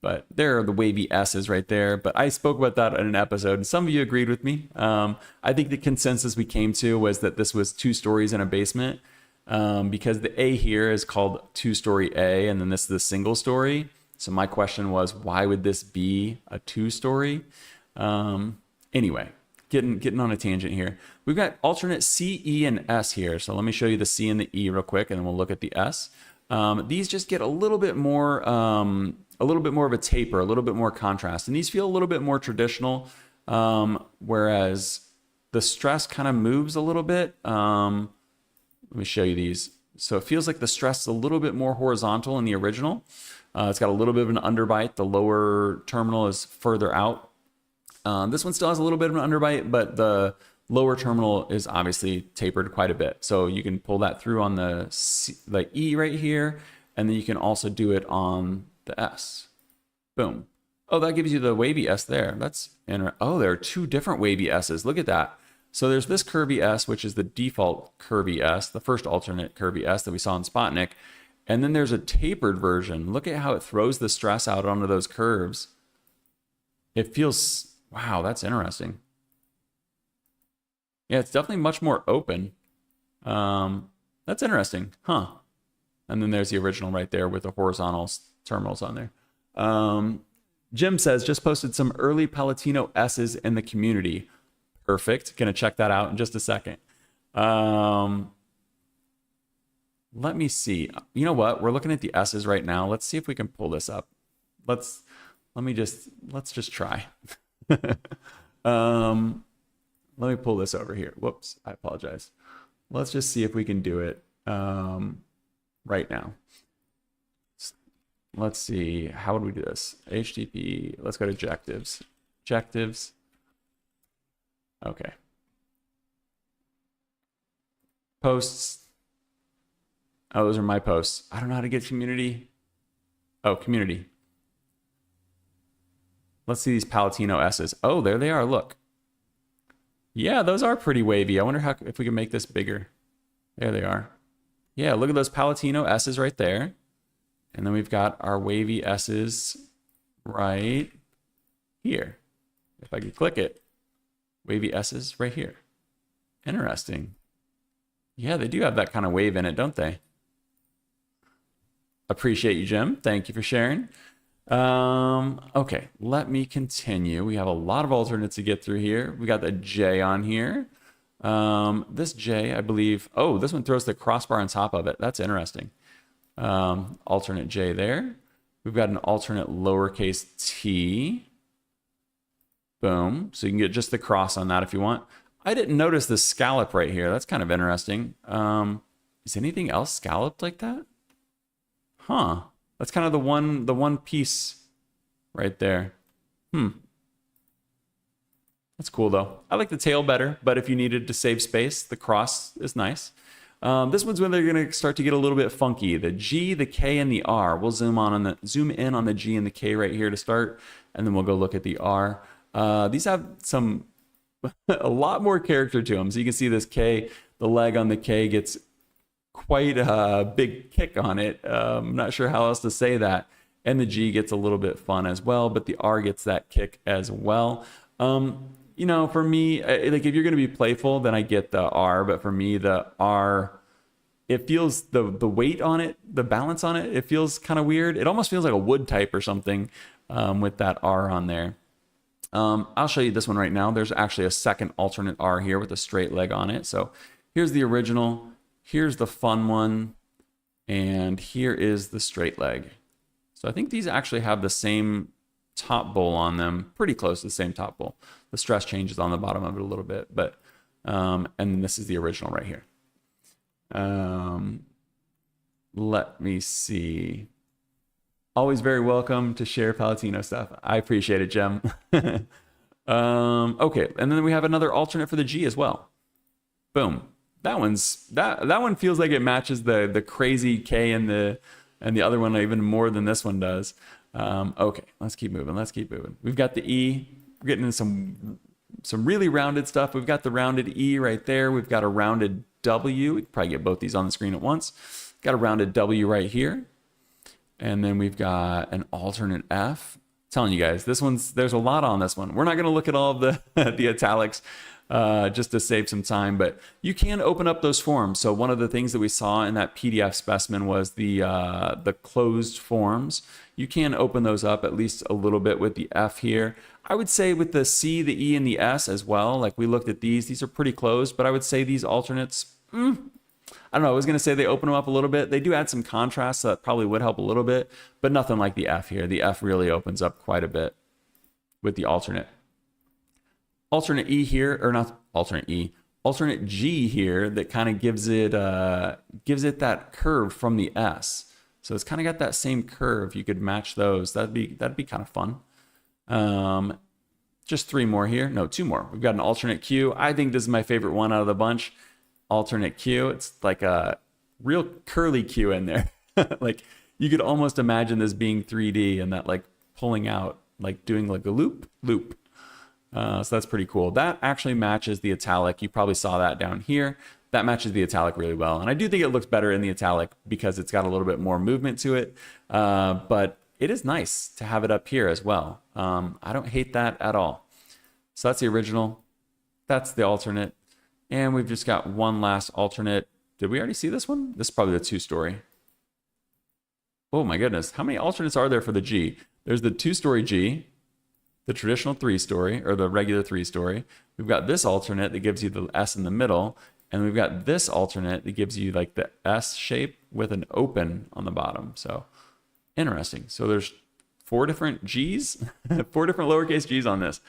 But there are the wavy S's right there. But I spoke about that in an episode and some of you agreed with me. I think the consensus we came to was that this was 2 stories in a basement, because the A here is called 2-story A and then this is the single story. So my question was, why would this be a 2-story? Anyway, getting on a tangent here. We've got alternate C, E, and S here. So let me show you the C and the E real quick, and then we'll look at the S. These just get a little bit more of a taper, a little bit more contrast, and these feel a little bit more traditional. Whereas the stress kind of moves a little bit. Let me show you these. So it feels like the stress is a little bit more horizontal in the original. It's got a little bit of an underbite. The lower terminal is further out. This one still has a little bit of an underbite, but the lower terminal is obviously tapered quite a bit. So you can pull that through on the E right here, and then you can also do it on the S. Boom. Oh, that gives you the wavy S there. That's oh, there are 2 different wavy S's. Look at that. So there's this curvy S, which is the default curvy S, the first alternate curvy S that we saw in Spotnik. And then there's a tapered version. Look at how it throws the stress out onto those curves. It feels, wow, that's interesting. Yeah, it's definitely much more open. That's interesting, huh? And then there's the original right there with the horizontal terminals on there. Jim says, just posted some early Palatino S's in the community. Perfect, gonna check that out in just a second. Let me see. You know what? We're looking at the S's right now. Let's see if we can pull this up. Let's just try. Let me pull this over here. Whoops, I apologize. Let's just see if we can do it right now. Let's see. How would we do this? HTTP. Let's go to objectives. Objectives. Okay. Posts. Oh, those are my posts. I don't know how to get community. Oh, community. Let's see these Palatino S's. Oh, there they are. Look. Yeah, those are pretty wavy. I wonder how if we can make this bigger. There they are. Yeah, look at those Palatino S's right there. And then we've got our wavy S's right here. If I could click it. Wavy S's right here. Interesting. Yeah, they do have that kind of wave in it, don't they? Appreciate you, Jim. Thank you for sharing. Okay, let me continue. We have a lot of alternates to get through here. We got the J on here. This J, I believe, oh, this one throws the crossbar on top of it. That's interesting. Alternate J there. We've got an alternate lowercase t. Boom. So you can get just the cross on that if you want. I didn't notice the scallop right here. That's kind of interesting. Is anything else scalloped like that? Huh. That's kind of the one piece right there. That's cool though. I like the tail better, but if you needed to save space, the cross is nice. This one's when they're going to start to get a little bit funky. The G, the K, and the R. We'll zoom in on the G and the K right here to start, and then we'll go look at the R. These have a lot more character to them. So you can see this K, the leg on the K gets quite a big kick on it. I'm not sure how else to say that. And the G gets a little bit fun as well, but the R gets that kick as well. You know, for me, like if you're going to be playful, then I get the R. But for me, the R, it feels the weight on it, the balance on it, it feels kind of weird. It almost feels like a wood type or something with that R on there. I'll show you this one right now. There's actually a second alternate R here with a straight leg on it. So here's the original. Here's the fun one. And here is the straight leg. So I think these actually have the same top bowl on them, pretty close to the same top bowl. The stress changes on the bottom of it a little bit, but and this is the original right here. Let me see. Always very welcome to share Palatino stuff. I appreciate it, Jem. Okay, and then we have another alternate for the G as well. Boom. That one feels like it matches the crazy K and the other one even more than this one does. Okay, let's keep moving. We've got the E. We're getting into some really rounded stuff. We've got the rounded E right there. We've got a rounded W. We can probably get both these on the screen at once. Got a rounded W right here. And then we've got an alternate F. I'm telling you guys, there's a lot on this one. We're not going to look at all of the italics just to save some time, but you can open up those forms. So one of the things that we saw in that PDF specimen was the closed forms. You can open those up at least a little bit with the F here. I would say with the C, the E, and the S as well. Like we looked at these are pretty closed, but I would say these alternates, I don't know. I was going to say they open them up a little bit. They do add some contrast, so that probably would help a little bit, but nothing like the F here. The F really opens up quite a bit with the alternate. Alternate E here, or not alternate E, alternate G here that kind of gives it that curve from the S. So it's kind of got that same curve. You could match those. That'd be kind of fun. Just three more here. No, two more. We've got an alternate Q. I think this is my favorite one out of the bunch. Alternate Q. It's like a real curly Q in there. Like you could almost imagine this being 3D and that like pulling out, like doing like a loop. So that's pretty cool. That actually matches the italic. You probably saw that down here. That matches the italic really well. And I do think it looks better in the italic because it's got a little bit more movement to it. But it is nice to have it up here as well. I don't hate that at all. So that's the original. That's the alternate. And we've just got one last alternate. Did we already see this one? This is probably the 2-story. Oh my goodness. How many alternates are there for the G? There's the 2-story G, the traditional 3-story, or the regular 3-story. We've got this alternate that gives you the S in the middle. And we've got this alternate that gives you like the S shape with an open on the bottom. So interesting. So there's 4 different G's, 4 different lowercase G's on this.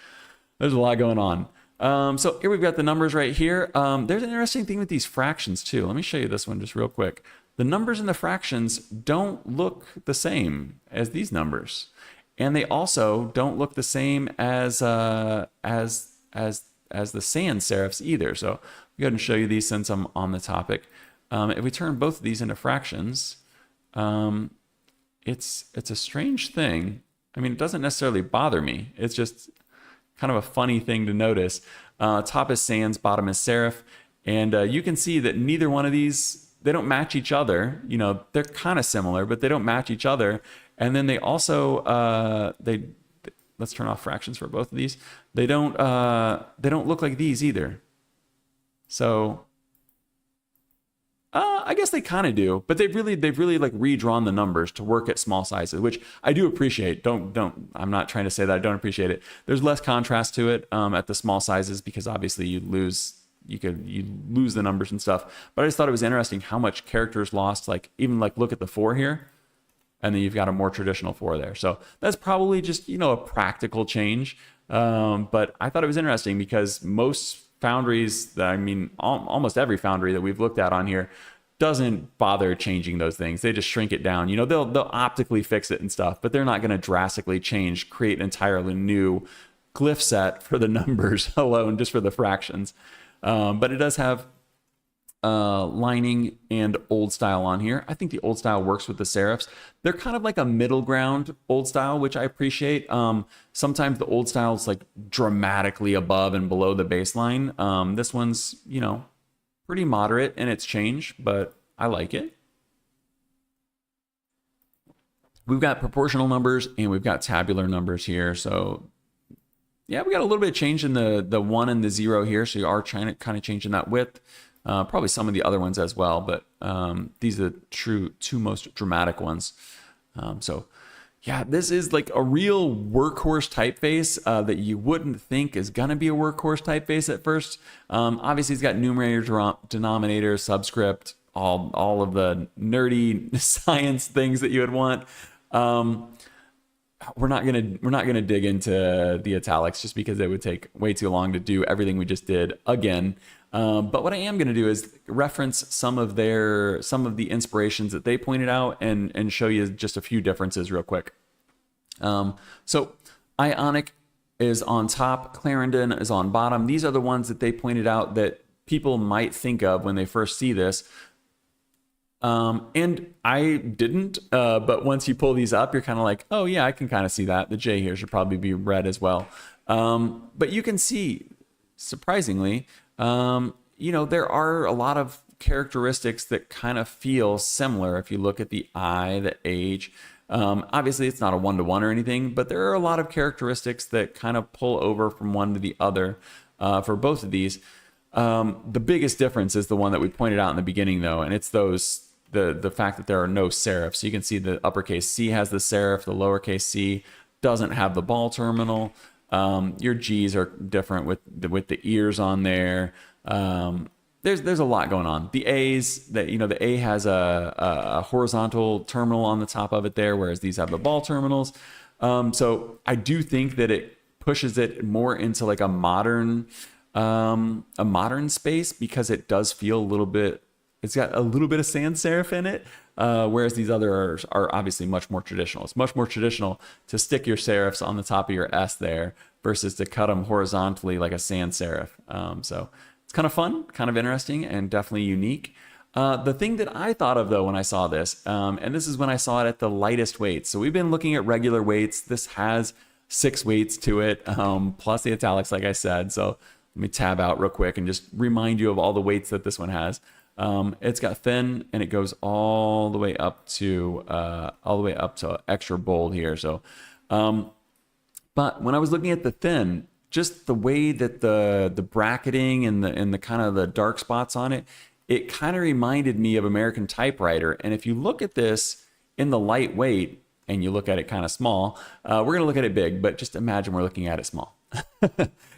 There's a lot going on. So here we've got the numbers right here. There's an interesting thing with these fractions too. Let me show you this one just real quick. The numbers and the fractions don't look the same as these numbers. And they also don't look the same as the sans serifs either. So I'll go ahead and show you these since I'm on the topic. If we turn both of these into fractions, it's a strange thing. I mean, it doesn't necessarily bother me. It's just kind of a funny thing to notice. Top is sans, bottom is serif. And you can see that neither one of these, they don't match each other. You know, they're kind of similar, but they don't match each other. And then they also, let's turn off fractions for both of these. They don't look like these either. So I guess they kind of do, but they've really like redrawn the numbers to work at small sizes, which I do appreciate. I'm not trying to say that I don't appreciate it. There's less contrast to it at the small sizes because obviously you lose the numbers and stuff. But I just thought it was interesting how much character is lost. Like even like look at the 4 here. And then you've got a more traditional 4 there. So that's probably just, you know, a practical change. But I thought it was interesting because most foundries, I mean, almost every foundry that we've looked at on here doesn't bother changing those things. They just shrink it down. You know, they'll optically fix it and stuff, but they're not going to drastically create an entirely new glyph set for the numbers alone, just for the fractions. But it does have lining and old style on here. I think the old style works with the serifs. They're kind of like a middle ground old style, which I appreciate. Sometimes the old style is like dramatically above and below the baseline. This one's, you know, pretty moderate in its change, but I like it. We've got proportional numbers and we've got tabular numbers here. So yeah, we got a little bit of change in the 1 and the 0 here. So you are trying to kind of changing that width. Probably some of the other ones as well, but these are the two most dramatic ones. So yeah, this is like a real workhorse typeface that you wouldn't think is gonna be a workhorse typeface at first. Obviously it's got numerator, denominator, subscript, all of the nerdy science things that you would want. We're not gonna dig into the italics just because it would take way too long to do everything we just did again. But what I am gonna do is reference some of the inspirations that they pointed out and show you just a few differences real quick. So Ionic is on top, Clarendon is on bottom. These are the ones that they pointed out that people might think of when they first see this. And I didn't, but once you pull these up, you're kind of like, oh yeah, I can kind of see that. The J here should probably be red as well. But you can see, surprisingly, you know, there are a lot of characteristics that kind of feel similar. If you look at the I, the H, obviously it's not a one-to-one or anything, but there are a lot of characteristics that kind of pull over from one to the other, for both of these. The biggest difference is the one that we pointed out in the beginning though, and it's the fact that there are no serifs. So you can see the uppercase C has the serif, the lowercase c doesn't have the ball terminal. Your G's are different with the ears on there. There's a lot going on. The A's, that, you know, the A has a horizontal terminal on the top of it there, whereas these have the ball terminals. So I do think that it pushes it more into like a modern space, because it does feel a little bit, it's got a little bit of sans serif in it, whereas these others are obviously much more traditional. It's much more traditional to stick your serifs on the top of your S there versus to cut them horizontally like a sans serif. So it's kind of fun, kind of interesting, and definitely unique. The thing that I thought of though when I saw this, and this is when I saw it at the lightest weights. So we've been looking at regular weights. This has 6 weights to it, plus the italics, like I said. So let me tab out real quick and just remind you of all the weights that this one has. It's got thin, and it goes all the way up to extra bold here. So, but when I was looking at the thin, just the way that the bracketing and the kind of the dark spots on it, it kind of reminded me of American Typewriter. And if you look at this in the lightweight and you look at it kind of small, we're going to look at it big, but just imagine we're looking at it small.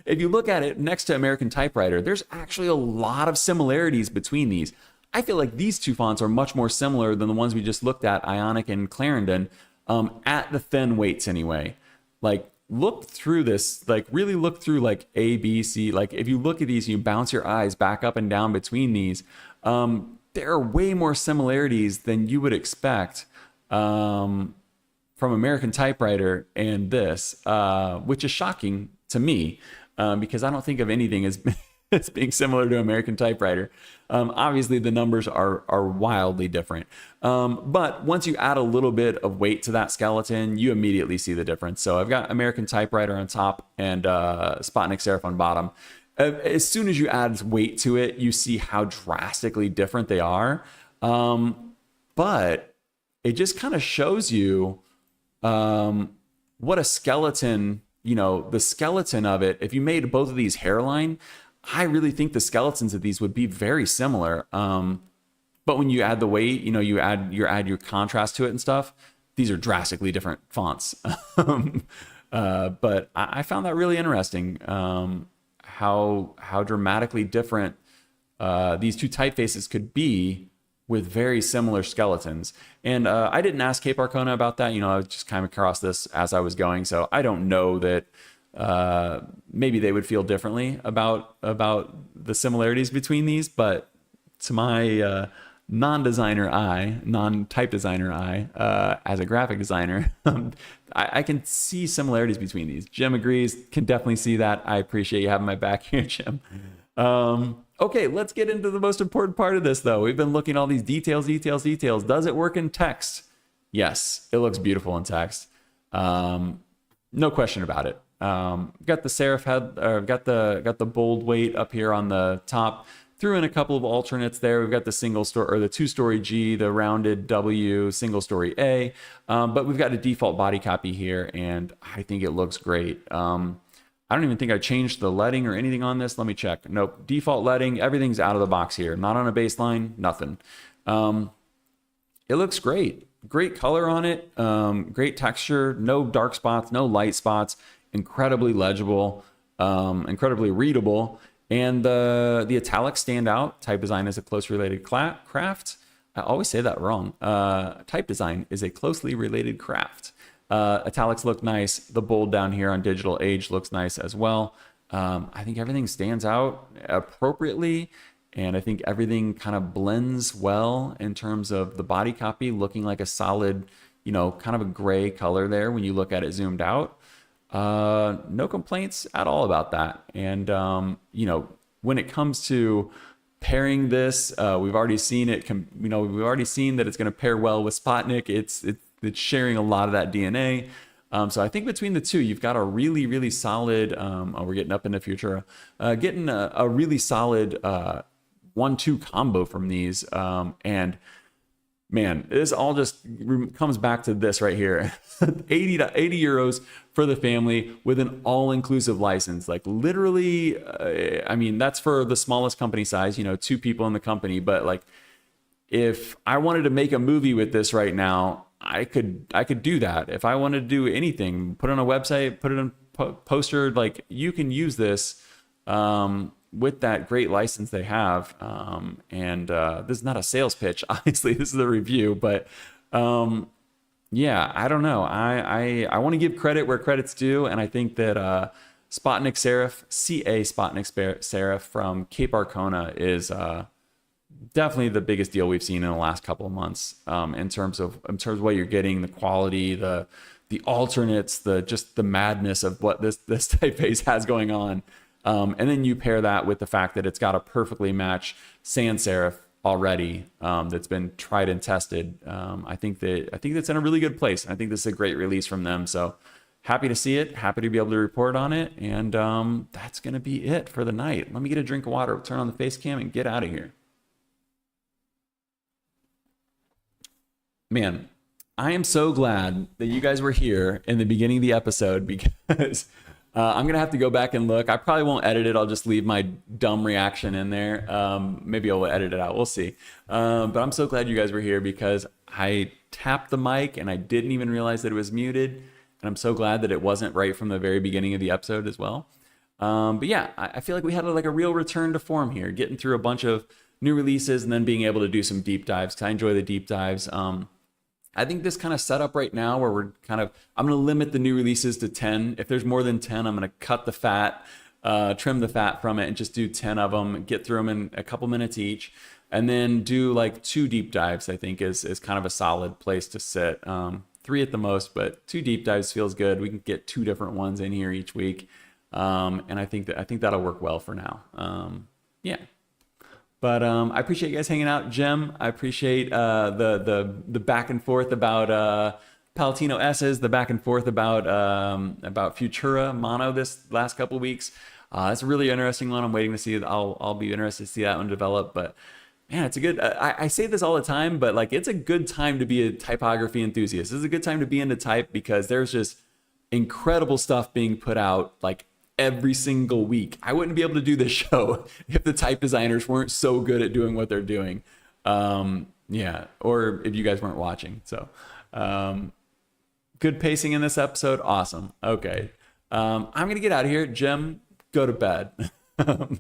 If you look at it next to American Typewriter, there's actually a lot of similarities between these. I feel like these two fonts are much more similar than the ones we just looked at, Ionic and Clarendon, at the thin weights anyway. Like, look through this, like really look through like A, B, C. Like if you look at these, you bounce your eyes back up and down between these. There are way more similarities than you would expect from American Typewriter and this, which is shocking to me, because I don't think of anything as as being similar to American Typewriter. Obviously the numbers are wildly different, but once you add a little bit of weight to that skeleton, you immediately see the difference. So I've got American Typewriter on top and Spotnik serif on bottom. As soon as you add weight to it, you see how drastically different they are, but it just kind of shows you what a skeleton, you know, the skeleton of it. If you made both of these hairline, I really think the skeletons of these would be very similar. But when you add the weight, you know, you add your contrast to it and stuff, these are drastically different fonts. But I found that really interesting, how dramatically different these two typefaces could be with very similar skeletons. And I didn't ask Cape Arcona about that. You know, I just kind of across this as I was going. So I don't know that maybe they would feel differently about the similarities between these, but to my non-designer eye, non-type designer eye, as a graphic designer, I can see similarities between these. Jim agrees, can definitely see that. I appreciate you having my back here, Jim. Okay, let's get into the most important part of this, though. We've been looking at all these details. Does it work in text? Yes, it looks beautiful in text. No question about it. Got the serif head, got the bold weight up here on the top. Threw in a couple of alternates there. We've got the single story or the two-story G, the rounded W, single story A, but we've got a default body copy here, and I think it looks great. I don't even think I changed the leading or anything on this. Let me check. Nope, default leading. Everything's out of the box here. Not on a baseline. Nothing. It looks great. Great color on it. Great texture. No dark spots. No light spots. Incredibly legible. Incredibly readable. And the italics stand out. Type design is a close related craft. I always say that wrong. Type design is a closely related craft. Italics look nice. The bold down here on Digital Age looks nice as well. I think everything stands out appropriately. And I think everything kind of blends well in terms of the body copy looking like a solid, you know, kind of a gray color there when you look at it zoomed out. No complaints at all about that. And, you know, when it comes to pairing this, we've already seen it, we've already seen that it's going to pair well with Spotnik. It's sharing a lot of that DNA. So I think between the two, you've got a really, really solid, we're getting up into Futura, getting a really solid 1-2 combo from these. And man, this all just comes back to this right here. 80 euros for the family with an all-inclusive license. Like literally, I mean, that's for the smallest company size, you know, 2 people in the company. But like, if I wanted to make a movie with this right now, I could do that. If I wanted to do anything, put it on a website, put it on poster, like you can use this with that great license they have. This is not a sales pitch, obviously. This is a review, but yeah, I don't know. I want to give credit where credit's due, and I think that Spotnik Serif, CA Spotnik Serif from Cape Arcona is definitely the biggest deal we've seen in the last couple of months, in terms of what you're getting, the quality, the alternates, just the madness of what this typeface has going on. And then you pair that with the fact that it's got a perfectly matched sans serif already, that's been tried and tested. I think that's in a really good place. I think this is a great release from them. So happy to see it, happy to be able to report on it. And that's going to be it for the night. Let me get a drink of water, turn on the face cam, and get out of here. Man, I am so glad that you guys were here in the beginning of the episode, because I'm going to have to go back and look. I probably won't edit it. I'll just leave my dumb reaction in there. Maybe I'll edit it out. We'll see. But I'm so glad you guys were here, because I tapped the mic and I didn't even realize that it was muted. And I'm so glad that it wasn't right from the very beginning of the episode as well. But yeah, I feel like we had like a real return to form here, getting through a bunch of new releases and then being able to do some deep dives, because I enjoy the deep dives. I think this kind of setup right now where I'm going to limit the new releases to 10. If there's more than 10, I'm going to cut the fat, trim the fat from it, and just do 10 of them, get through them in a couple minutes each, and then do like 2 deep dives. I think is kind of a solid place to sit. 3 at the most, but 2 deep dives feels good. We can get 2 different ones in here each week. And I think that'll work well for now. Yeah. But I appreciate you guys hanging out, Jim. I appreciate the back and forth about Palatino S's, the back and forth about Futura Mono this last couple of weeks. It's a really interesting one. I'm waiting to see it. I'll be interested to see that one develop. But man, it's a good. I say this all the time, but like it's a good time to be a typography enthusiast. This is a good time to be into type, because there's just incredible stuff being put out like every single week. I wouldn't be able to do this show if the type designers weren't so good at doing what they're doing. Yeah, or if you guys weren't watching. So good pacing in this episode. Awesome. Okay. I'm going to get out of here. Jim, go to bed. I'm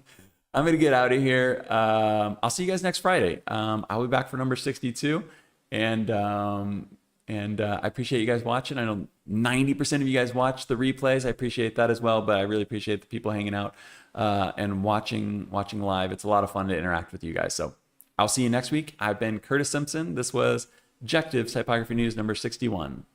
going to get out of here. I'll see you guys next Friday. I'll be back for number 62. And I appreciate you guys watching. I know 90% of you guys watch the replays. I appreciate that as well, but I really appreciate the people hanging out and watching live. It's a lot of fun to interact with you guys. So I'll see you next week. I've been Curtis Simpson. This was Objectives Typography News number 61.